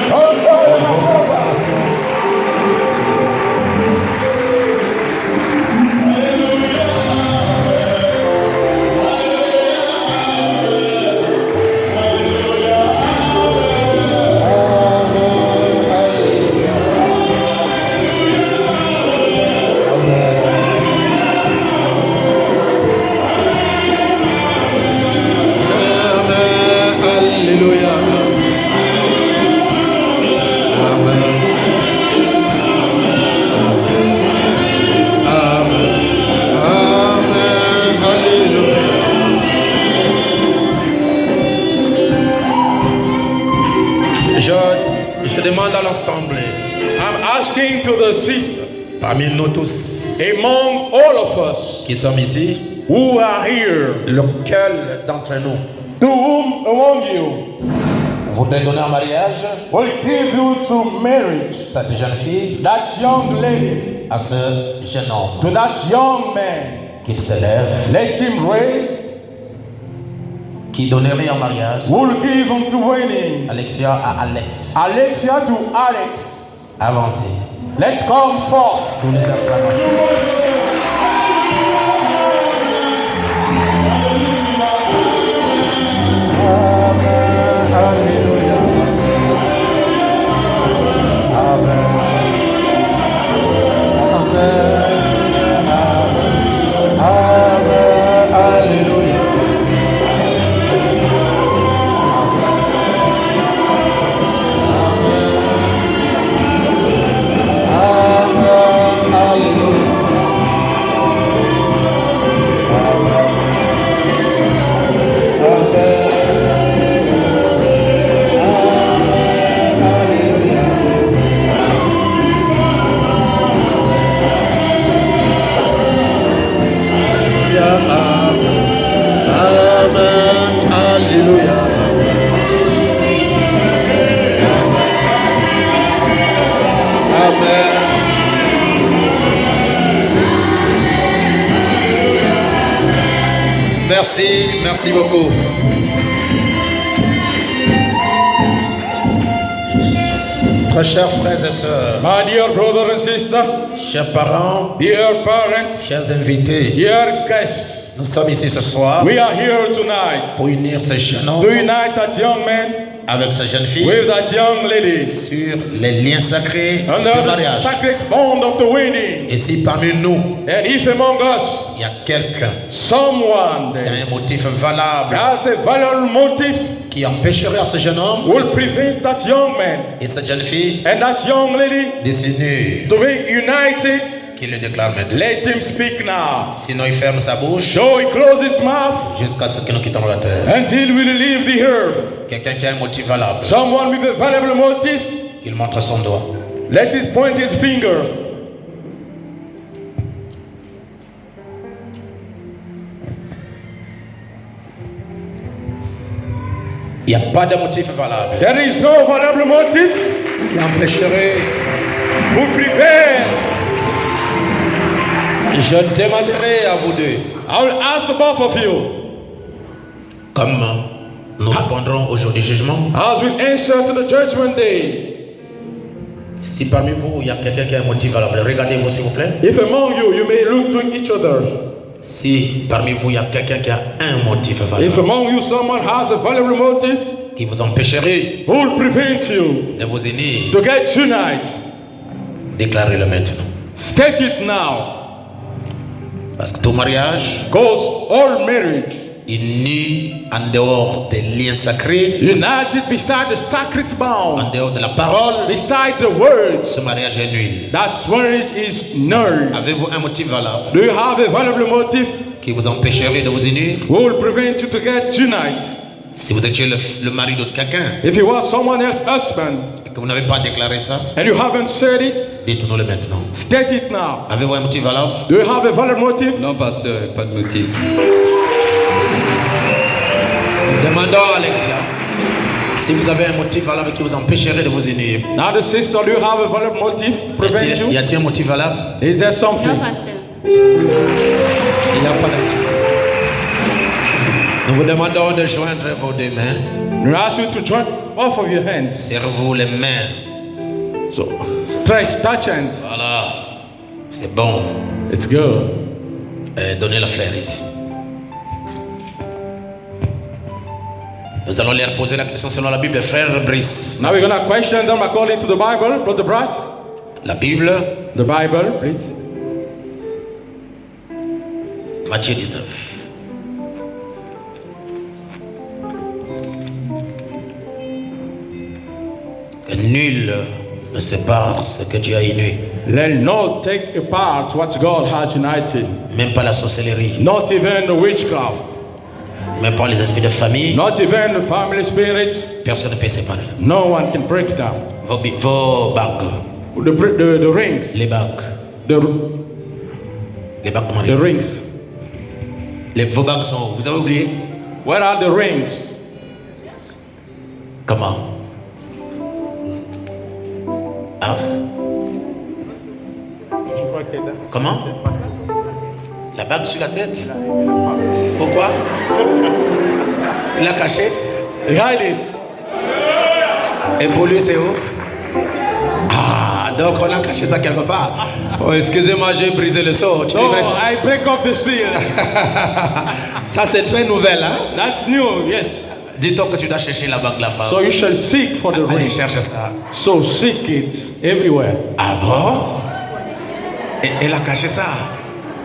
Alléluia. Amen. Amen. Amen. Alléluia. Je demande à l'ensemble, I'm asking to the sister, parmi nous tous among all of us qui sommes ici, who are here, lequel d'entre nous to whom among you voudrait donner en mariage will give you to marriage cette jeune fille that young lady, à ce jeune homme, to that young man, qu'il se lève, let him raise, qui donnerait en mariage will give him to wedding. Alexia à Alex. Alexia to Alex. Avancez. Let's come forth. Sous les acclamations. Alléluia. Merci beaucoup. Très chers frères et sœurs, My dear brother and sister, chers parents, dear parents, chers invités, dear guests, nous sommes ici ce soir we are here tonight pour unir ces jeunes hommes to unite that young man avec ces jeunes filles with that young lady sur les liens sacrés under du the mariage. sacred bond of the wedding. Et si parmi nous, And if among us il y a quelqu'un someone qui a there un motif valable has a valuable motive qui empêcherait à ce jeune homme will prevent that young man et cette jeune fille and that young lady de s'unir, to be united, qu'il le déclare maintenant. let him speak now. Sinon, il ferme sa bouche Though he close his mouth jusqu'à ce que nous quittons la terre. until we leave the earth. Quelqu'un qui a un motif valable, Someone with a valuable motive, qu'il montre son doigt. let us point his finger. Il n'y a pas de motif valable There is no valuable motive qui empêcherait. who prevent. Je demanderai à vous deux, I will ask the both of you, comme nous répondrons au jour du jugement, as we answer to the judgment day. si parmi vous il y a quelqu'un qui a un motif valable, regardez-vous s'il vous plaît. If among you, you may look to each other. Si parmi vous il y a quelqu'un qui a un motif If valable among you someone has a valuable motive, qui vous empêcherait who will prevent you de vous unir, to get tonight? déclarez-le maintenant. State it now. Parce que tout mariage Because all marriage, uni en dehors des liens sacrés, united beside the sacred en bond, dehors de la parole, beside the words, ce mariage est nul. that marriage is null. Avez-vous un motif valable Do you have a valuable motive qui vous empêcherait de vous unir? who will prevent you to get tonight? Si vous étiez le mari d'autre quelqu'un If you are someone else's husband et que vous n'avez pas déclaré ça, and you haven't said it, dites-nous-le maintenant. state it now. Avez-vous un motif valable? Do you have a valid motive? Non, pasteur, pas de motif. Demandons à Alexia si vous avez un motif valable qui vous empêcherait de vous unir. Now the sister, do you have a valid motive to prevent Y you? a-t-il un motif valable? Is there something? Non, pasteur. Il n'y a pas d'activité. Nous vous demandons de joindre vos deux mains. We ask you to join both of your hands. Serrez-vous les mains. So stretch, touch hands. Voilà. C'est bon. It's good. Donnez la fleur ici. Nous allons leur poser la question selon la Bible. Frère Brice. Now we're gonna question them according to the Bible, Brother Brass. La Bible, The Bible, please. Matthieu 19. Que nul ne sépare ce que Dieu a uni. Let not take apart what God has united. Même pas la sorcellerie. Not even the witchcraft. Même pas les esprits de famille. Not even the family spirit. Personne ne peut séparer. No one can break down. Vos bagues. The rings. Les bagues. The Les bagues de mariage. rings. Vos bagues sont où? Vous avez oublié? Where are the rings? Comment? Ah? Comment? La bague sur la tête? Pourquoi? Il l'a caché? Hide it. Et pour lui, c'est où? Ah, donc on a caché ça quelque part. Oh, excusez-moi, j'ai brisé le sceau. Tu No, devrais- I break up the seal. Ça, c'est très nouvelle, hein? That's new, yes. Dis-toi que tu dois chercher la bague de la femme. So you shall seek for the Allez, ring. cherche ça. So seek it everywhere. Ah bon? Et elle a caché ça.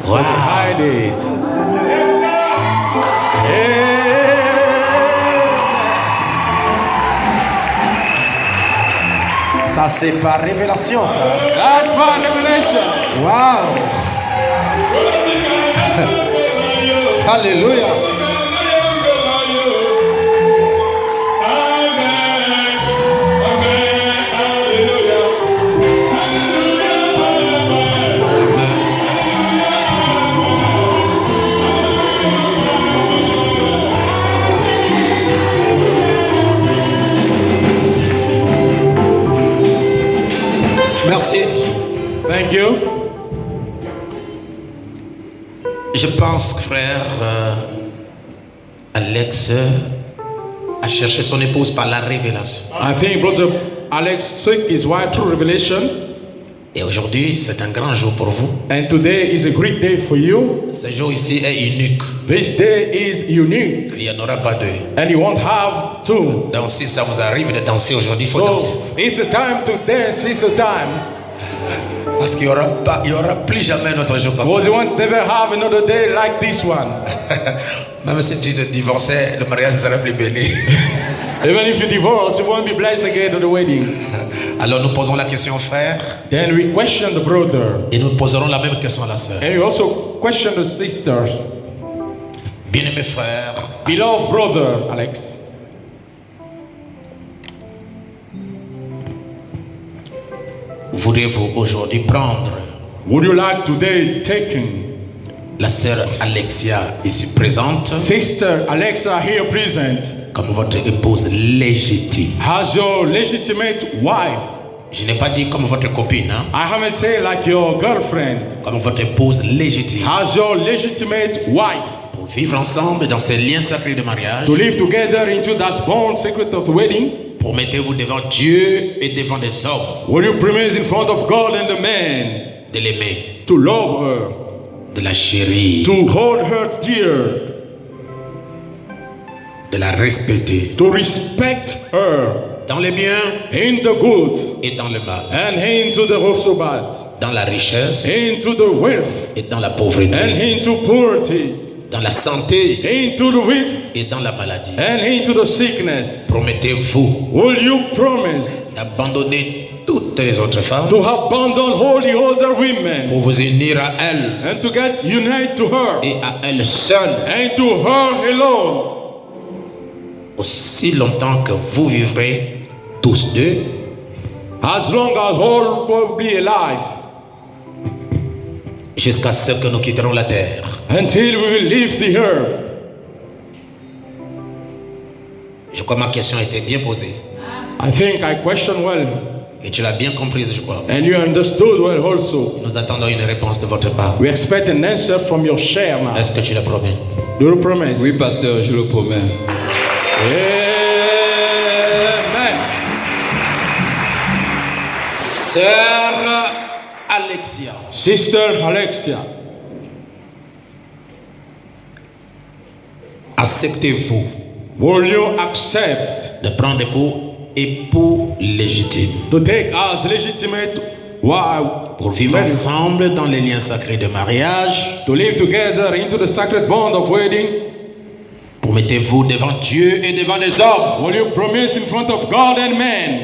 So hide it. Ça, c'est par révélation, ça. That's my revelation. Waouh! Alléluia! Merci. Thank you. Je pense, frère, Alex a cherché son épouse par la révélation. I think Brother Alex sought his wife through revelation. Et aujourd'hui, c'est un grand jour pour vous. And today is a great day for you. Ce jour ici est unique. This day is unique. Il n'y en aura pas deux. And you won't have two. Donc si ça vous arrive de danser aujourd'hui, il faut danser. So it's the time to dance, it's the time. Parce qu'il n'y aura plus jamais un autre jour comme Because ça. you won't never have another day like this one. Même si tu te divorçais, le mariage ne sera plus béni. Even if you divorce, you won't be blessed again at the wedding. Alors nous posons la question au frère Then we question the brother. et nous poserons la même question à la sœur. And we also question the sisters. Bien-aimé frère, Beloved brother, Alex, voudriez-vous aujourd'hui prendre would you like today taking la sœur Alexia ici présente Sister Alexa here present comme votre épouse légitime? as your legitimate wife? Je n'ai pas dit comme votre copine, hein? I haven't said like your girlfriend, Comme votre épouse légitime. as your legitimate wife, Pour vivre ensemble dans ces liens sacrés de mariage, to live together into that bond secret of the wedding. promettez-vous devant Dieu et devant des hommes Will you promise in front of God and the man de l'aimer, to love her, de la chérir, to hold her dear, de la respecter to respect her dans le bien in the good et dans le mal, and into the also bad, dans la richesse into the wealth et dans la and pauvreté, into poverty, dans la santé into the wealth et dans la maladie. and into the sickness. Promettez-vous Will you promise d'abandonner toutes les autres femmes to abandon all the other women pour vous unir à elle and to get united to her et à elle seule and to her alone aussi longtemps que vous vivrez tous deux as long as all will be alive jusqu'à ce que nous quitterons la terre? until we will leave the earth? Je crois que ma question a été bien posée I think I question well et tu l'as bien comprise, je crois. and you understood well also. Nous attendons une réponse de votre part. We expect an answer from your share now. Est-ce que tu le promets? Do you promise? Oui, pasteur, je le promets. Amen. Sœur Alexia, Sister Alexia, acceptez-vous will you accept de prendre pour époux légitime to take as legitimate wife pour vivre ensemble dans les liens sacrés de mariage? to live together into the sacred bond of wedding? Promettez-vous devant Dieu et devant les hommes Will you promise in front of God and man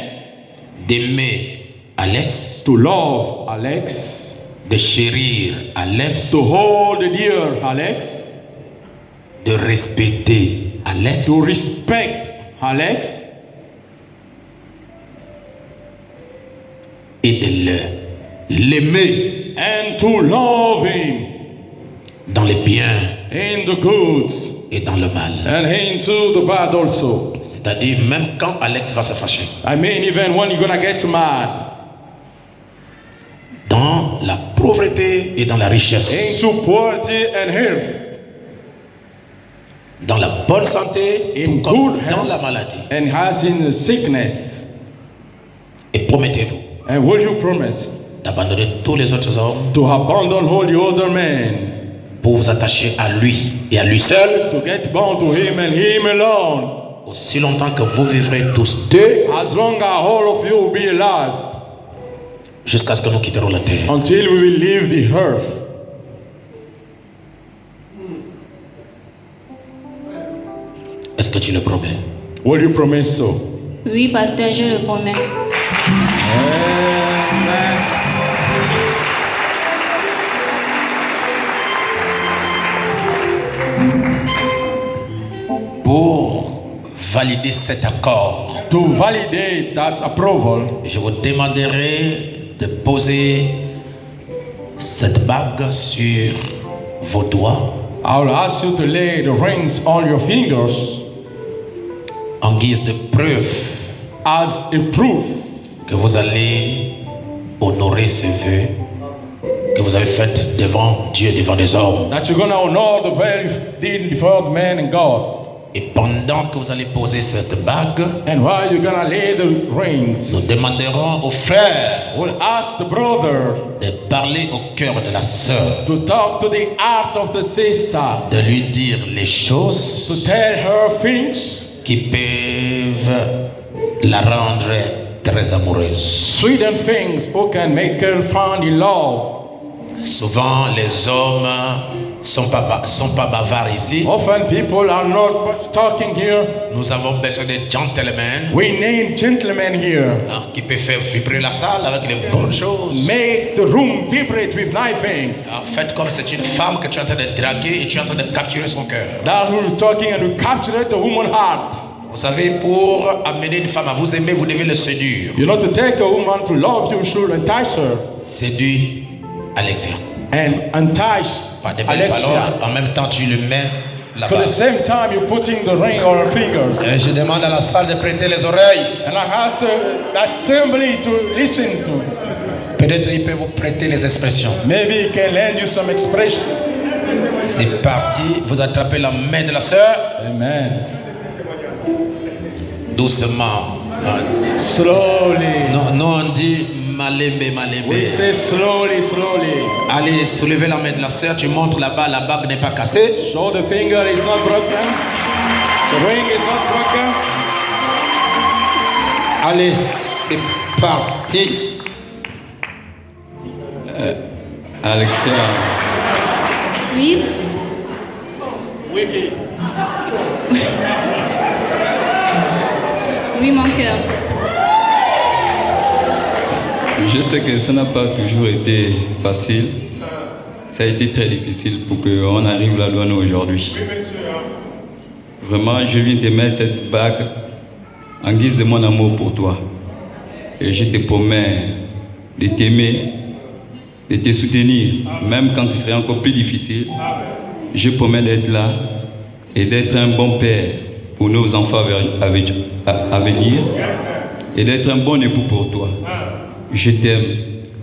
d'aimer Alex, to love Alex, de chérir Alex, to hold dear Alex, de respecter Alex, to respect Alex, et de l'aimer and to love him dans les biens in the goods et dans le mal? and into the bad also? C'est-à-dire même quand Alex va se fâcher, I mean, even when you're gonna get mad, dans la pauvreté et dans la richesse, into poverty and health, dans la bonne santé in tout comme good dans health la maladie. and has in sickness. Et promettez-vous And will you promise d'abandonner tous les autres hommes to abandon all the other men, pour vous attacher à lui et à lui seul to get bound to him and him alone, aussi longtemps que vous vivrez tous deux as long as all of you will be alive, jusqu'à ce que nous quitterons la terre? until we will leave the earth? Est-ce que tu le promets? Will you promise so? Oui, pasteur, je le promets. Amen. Pour valider cet accord, To validate that approval, je vous demanderai de poser cette bague sur vos doigts I will ask you to lay the rings on your fingers en guise de preuve as a proof que vous allez honorer ces vœux que vous avez faits devant Dieu, devant les hommes. that you're going to honor the very deed before the man and God. Et pendant que vous allez poser cette bague, and while you're gonna lay the rings, nous demanderons aux frères we'll ask the brother de parler au cœur de la sœur, to talk to the heart of the sister, de lui dire les choses to tell her things, qui peuvent la rendre très amoureuse. sweet and things who can make her find in love. Souvent, les hommes sont pas bavards ici. Often people are not much talking here. Nous avons besoin de gentlemen We need gentlemen here. qui peuvent faire vibrer la salle avec les bonnes choses. Make the room vibrate with nice things. Faites comme c'est une femme que tu es en train de draguer et tu es en train de capturer son cœur. That who is talking and we capture the woman's heart. Vous savez, pour amener une femme à vous aimer, vous devez le séduire. You know, to take a woman to love you should entice her. Séduis Alexia. And entice Pas des belles Alexia. paroles. En même temps, tu le mets To là-bas. the same time, you're putting the ring on her fingers. Et je demande à la salle de prêter les oreilles. And I ask the assembly to listen to. Peut-être il peut vous prêter les expressions. Maybe he can lend you some expression. C'est parti. Vous attrapez la main de la sœur. Amen. Doucement. Slowly. Non, non, on dit malembe, malembe. We say slowly, slowly. Allez, soulevez la main de la sœur. Tu montres là-bas, la bague n'est pas cassée. Show the finger is not broken. The ring is not broken. Allez, c'est parti. Alexia, Oui, oui, mon cœur. je sais que ça n'a pas toujours été facile. Ça a été très difficile pour qu'on arrive là où on est aujourd'hui. Vraiment, je viens de mettre cette bague en guise de mon amour pour toi. Et je te promets de t'aimer, de te soutenir, même quand ce serait encore plus difficile. Je promets d'être là et d'être un bon père pour nos enfants à venir et d'être un bon époux pour toi. Je t'aime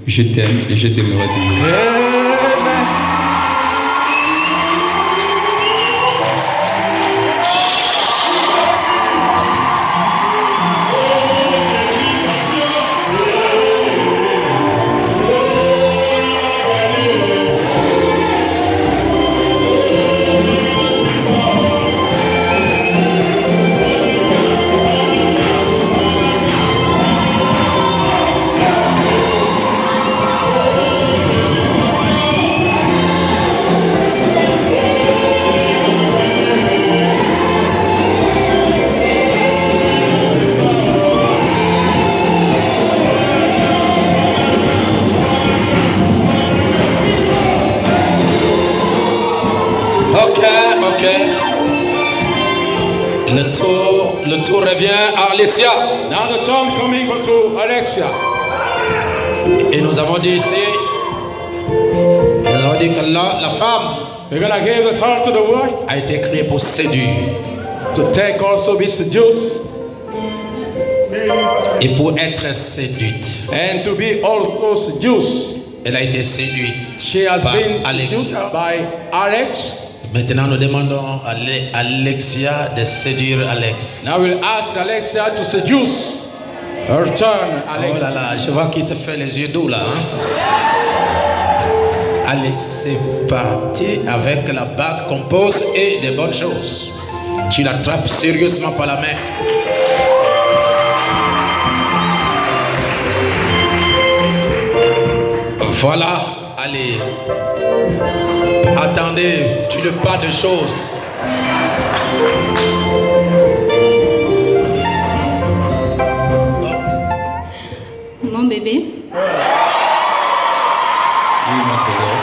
et je t'aimerai toujours. Ok. Le tour revient à Alexia. Now the time coming to Alexia. Et nous avons dit ici, que la femme We're gonna give the time to the wife a été créée pour séduire to take also be seduced et pour être séduite. and to be also seduced. Elle a été séduite She has par been Alex. seduced by Alex. Maintenant, nous demandons à Alexia de séduire Alex. Now we'll ask Alexia to seduce her turn, Alex. Oh là là, je vois qu'il te fait les yeux doux là. Allez, c'est parti avec la bague qu'on pose et des bonnes choses. Tu l'attrapes sérieusement par la main. Voilà, allez. Attendez, tu le pas de choses. Mon bébé. Oui, mon trésor.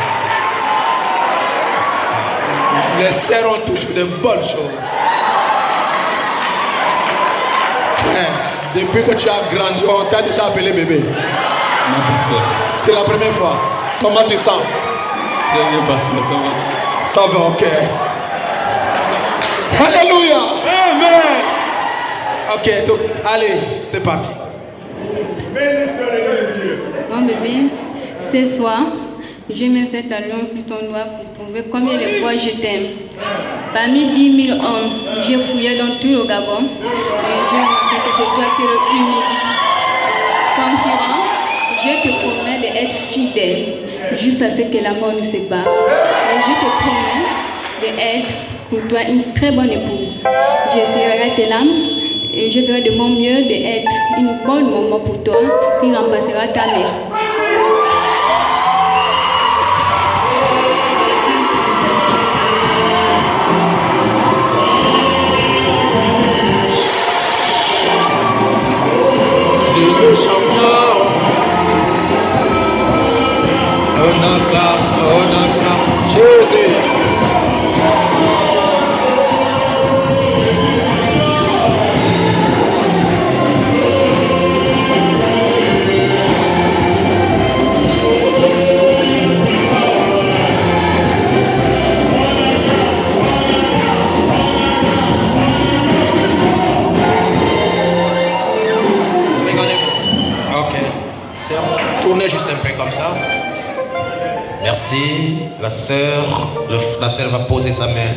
Les sœurs ont toujours de bonnes choses. Frère, depuis que tu as grandi, on t'a déjà appelé bébé. Ma personne. C'est la première fois. Comment tu sens? Très bien passé, ça va. Ça va, ok. Alléluia. Amen. Ok, donc, allez, c'est parti. Mon bébé, ce soir, Je mets cette alliance sur ton doigt pour prouver combien de fois je t'aime. Parmi 10 000 hommes, j'ai fouillé dans tout le Gabon et j'ai remarqué que c'est toi qui es le unique. Concurrent, je te promets d'être fidèle jusqu'à ce que la mort nous sépare. Et je te promets d'être pour toi une très bonne épouse. Je serai tes lames et je ferai de mon mieux d'être une bonne maman pour toi qui remplacera ta mère. Jésus champion. On acclame Jésus. Tournez juste un peu comme ça. Merci. La sœur va poser sa main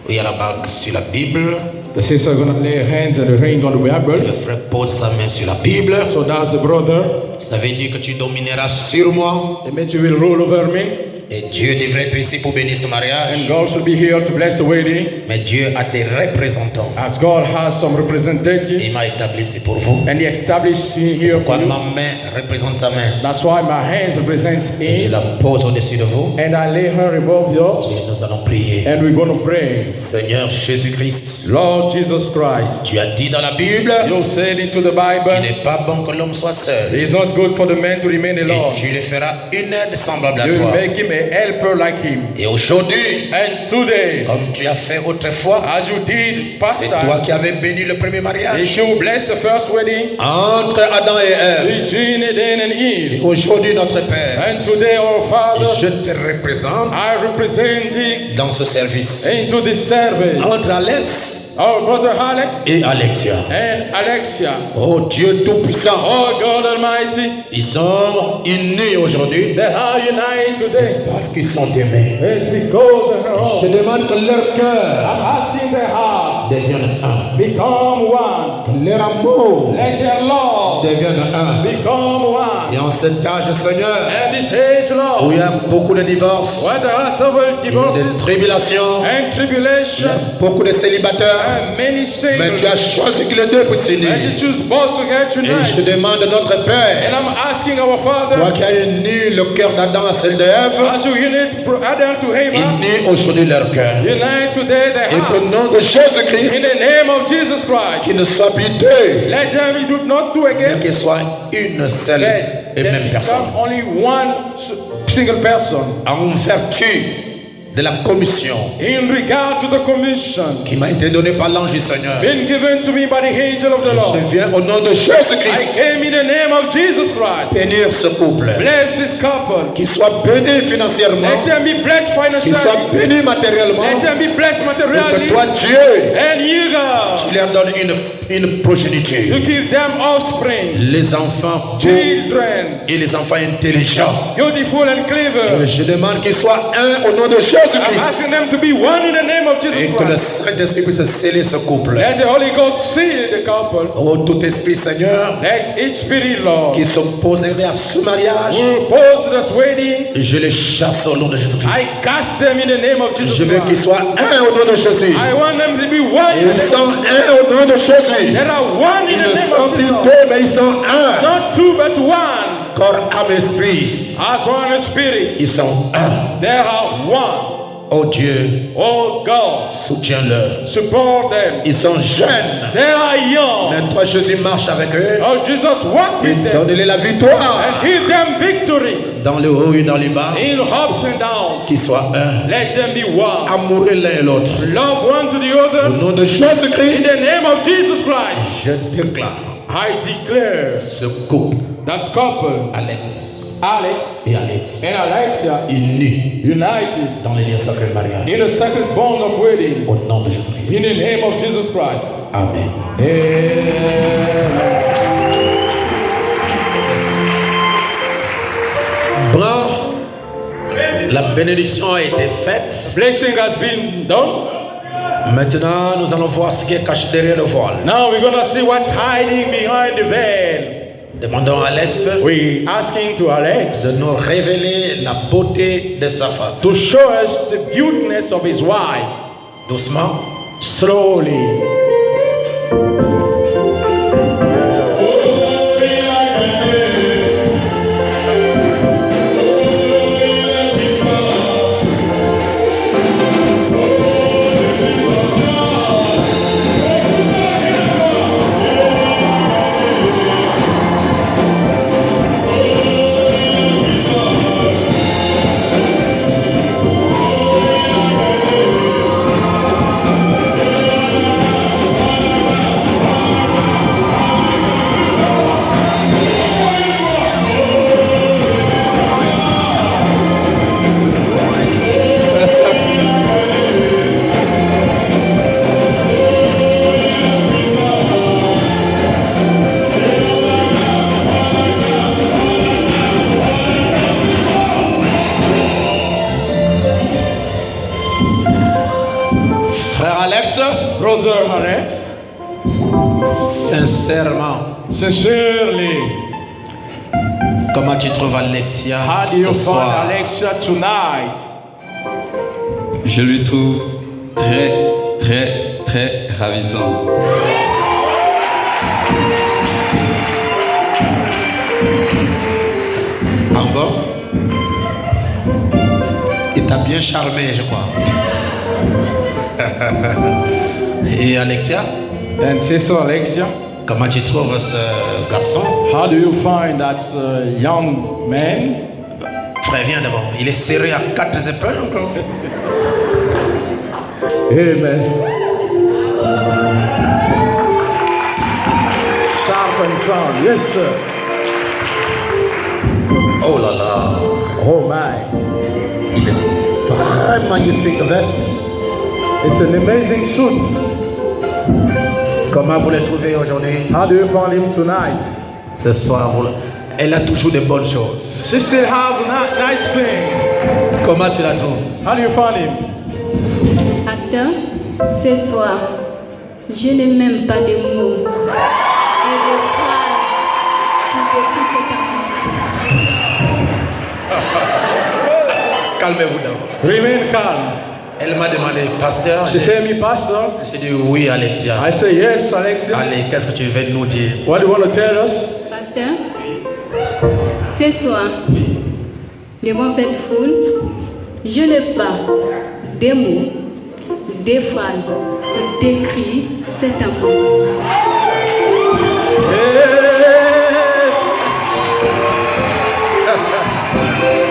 où il y a la bague sur la Bible. The sister is going to lay her hands and the ring on the Le Bible. frère pose sa main sur la Bible. So that's the brother. Ça veut dire que tu domineras sur moi. It means you will rule over me. Et Dieu devrait être ici pour bénir ce mariage. And God should be here to bless the wedding. Mais Dieu a des représentants. As God has some representative. Il m'a établi ici pour vous. And He established me C'est here pourquoi for you. ma main représente sa main. That's why my hands represent Et je His. la pose au-dessus de vous. And I lay her above yours. Et nous allons prier. And we're going to pray. Seigneur Jésus-Christ, Lord Jesus Christ. tu as dit dans la Bible You said into the qu'il Bible, n'est pas bon que l'homme soit seul. it's not good for the man to remain alone. Et tu lui feras une aide semblable à You toi. make him a helper like him. Et aujourd'hui, And today, comme tu as fait autrefois, as you did past c'est toi time, qui avais béni le premier mariage if you bless the first wedding entre Adam et Ève. between Eden and Et Eve, aujourd'hui, notre Père, and today our Father, je te représente I represent thee dans ce service into this service. entre Alex Our brother Alex et Alexia. and Alexia. Oh Dieu Tout-Puissant, Oh God Almighty, ils sont unis aujourd'hui they are united today. parce qu'ils sont aimés. And because of her Je own, demande que leur cœur I'm asking their heart, devienne un, become one. que leur amour Let their love devienne un. become one. Et en cet âge, Seigneur, And this age, où Lord, il y a beaucoup de divorces, where there are several des divorces tribulations, and tribulation beaucoup de célibataires, and many mais tu as singles, choisi que les deux puissent and you s'unir. choose both to get Et je united. demande à notre Père, And I'm asking our toi Father, qui as uni le cœur d'Adam à celle d'Ève, as you unite Adam to Eva, unis aujourd'hui leur cœur. unite today their Et heart. au nom de In Jésus-Christ, the name of Jesus Christ, qu'ils ne soient plus deux, let them do not do mais again. qu'ils soient une seule Let et them même personne. become only one single person. En vertu de la commission In regard to the commission qui m'a été donnée par l'ange du Seigneur, been given to me by the angel of the je Lord, viens au nom de I Jésus-Christ came in the name of Jesus Christ. bénir ce couple, Bless this couple. qu'il soit béni financièrement, Let them be blessed qu'il soit financially. béni matériellement, Let them be blessed et que materially. toi, Dieu, And you, tu God, leur donnes une progéniture. you give them offspring, Les enfants beaux children, et les enfants intelligents. beautiful and clever. Je demande qu'ils soient un au nom de I'm asking Jésus-Christ. them to be one in the name of Et Jesus que le Christ. Saint-Esprit puisse sceller ce couple. Let the Holy Ghost seal the couple. Oh, tout esprit, Seigneur, Let each spirit, Lord, qui s'opposerait à ce mariage, who oppose this wedding, je les chasse au nom de I Jésus-Christ. cast them in the name of Jesus Je veux qu'ils Christ. soient un au nom de Jésus. I want them to be one in the Ils name sont of Jesus. un au nom de Jésus. There are one in Ils the ne name sont of plus Jesus. deux, mais ils sont un. Not two, but one. Corps, âme, esprit. As one spirit. Ils sont un. There are one. Oh Dieu, Oh God, soutiens-le. support them. Ils sont jeunes. They are young. Mais toi, Jésus, marche avec eux. Oh Jesus, walk Et with them donne-les la victoire. and give them victory Dans le haut et dans les bas. in ups and downs. Qu'ils soient un. Let them be one. Amoureux l'un et l'autre. Love one to the Au other. nom de In Jésus-Christ, the name of Jesus Christ, je déclare I declare ce couple, that couple, Alex Alex et Alex, and Alexia, unis united dans les liens sacrés de mariage. in a sacred bond of wedding. Au nom de In Jésus-Christ. the name of Jesus Christ. Amen. Amen. Bras La bénédiction a été faite. Blessing has been done. Maintenant, nous allons voir ce qui est caché derrière le voile. Now we're gonna see what's hiding behind the veil. Demandons à Alex We asking to Alex de nous révéler la beauté de sa femme. to show us the beautiness of his wife. Doucement. Slowly. Frère Alex, Brother Alex, sincèrement, sincerely, comment tu trouves Alexia how do you ce find soir? Alexia tonight? Je lui trouve très, très, très ravissante. Encore? Il t'a bien charmé, je crois. Et Alexia, And sister Alexia, comment tu trouves ce garçon? how do you find that young man? Frère, viens d'abord. Il est serré à 4 épingles. Amen. Sharp and sound, yes sir. Oh là là. Oh my, Il est très magnifique veste. it's an amazing suit. Comment vous le trouvez aujourd'hui? How do you find him tonight? Ce soir, elle a toujours de bonnes choses. She still have nice thing. Comment tu la trouves? How do you find him? Pasteur, ce soir, je n'ai même pas de mots et de phrases pour décrire cet amour. Calmez-vous d'abord. Remain calm. Elle m'a demandé, pasteur. She said, me pastor. J'ai dit oui, Alexia. I say yes, Alexia. Allez, qu'est-ce que tu veux nous dire? What do you want to tell us? Pasteur, ce soir, devant cette foule, je n'ai pas des mots, des phrases pour décrire cet amour.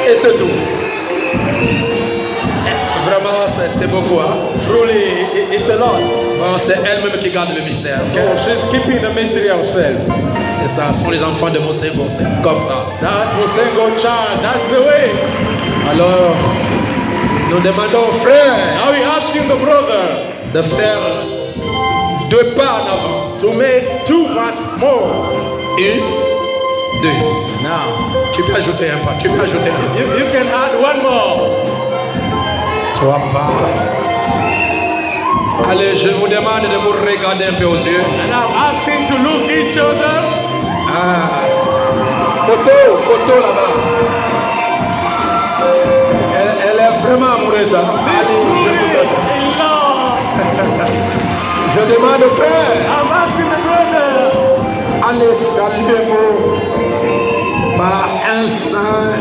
Et c'est tout. Vraiment, c'est beaucoup. Hein? Truly, it's a lot. Bon, c'est elle-même qui garde le mystère. Ok? So she's keeping the mystery herself. C'est ça, ce sont les enfants de Mosengo. C'est comme ça. That Mosengo child, that's the way. Alors, nous demandons au frère Now we asking the brother de faire 2 pas en avant. to make 2 pass more. 1, 2. Now, Tu peux ajouter un pas. Tu peux ajouter un pas. you can add 1 more. 3 pas. Allez, je vous demande de vous regarder un peu aux yeux. And I'm asking to look each other. Ah, c'est ça. Photo là-bas. Elle est vraiment amoureuse. Hein? Allez, je vous attends. In love. Je demande au frère. I'm asking the brother. Allez, saluez-vous par un saint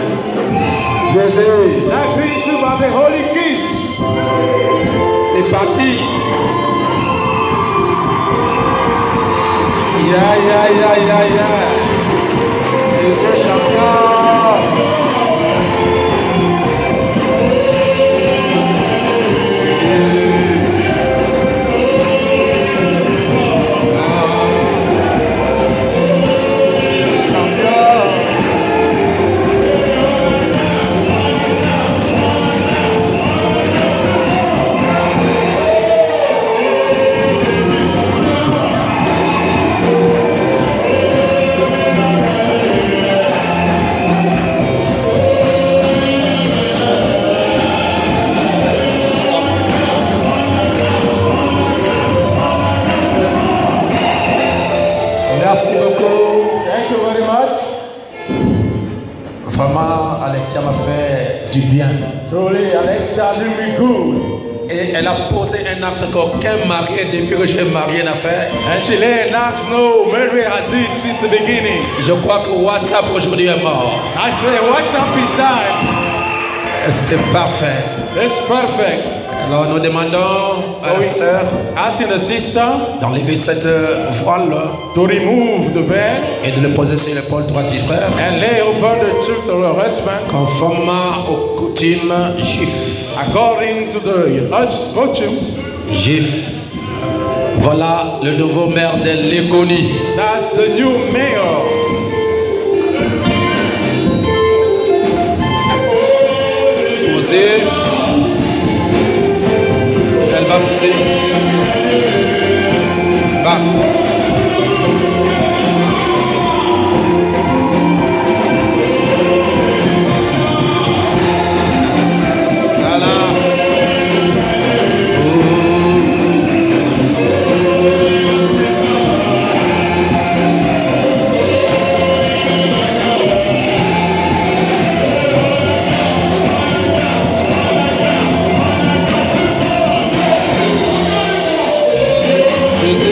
baiser. I greet you by the holy kiss. C'est parti. Ya. Les champions. Alexia m'a fait du bien. Truly, Alexia did me good. Et elle a posé un acte qu'aucun marié depuis que j'ai marié n'a fait. And she laid knocks no Mary has did since the beginning. Je crois que WhatsApp aujourd'hui est mort. I say, WhatsApp is dying. C'est parfait. It's perfect. Alors nous demandons à la sœur Asking the sister d'enlever cette voile to remove the veil et de le poser sur l'épaule droite du frère, and lay over the truth of her husband conformément aux coutumes juives. according to the customs. Juifs. Voilà le nouveau maire de Léconie. That's the new mayor. Poser. Elle va poser. Va. Voilà.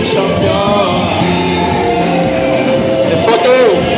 Champion. Les photos.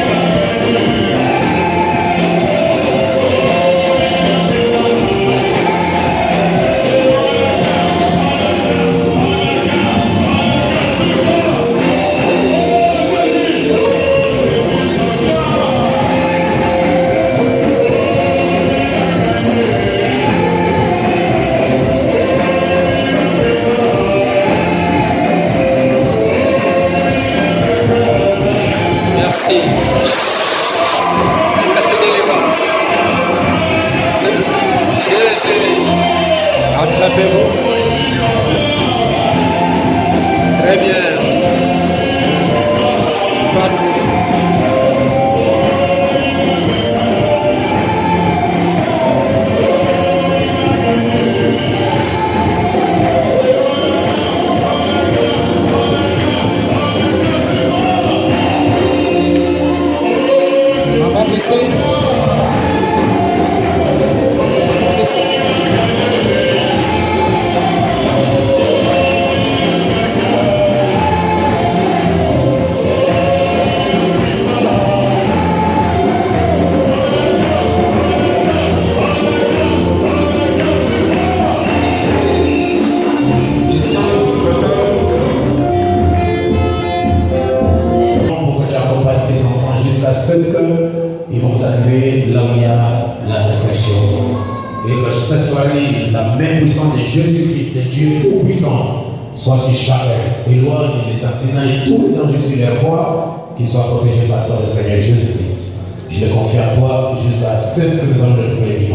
Attrapez-vous. Très bien. Parti. Ils vont arriver là où il y a la réception. Et que cette soirée, la même puissance de Jésus-Christ, de Dieu tout-puissant, soit sur chacun, éloigne les anténas et tout le danger sur leur voie, qu'ils soient protégés par toi, le Seigneur Jésus-Christ. Je le confie à toi jusqu'à ce que nous allons le trouver.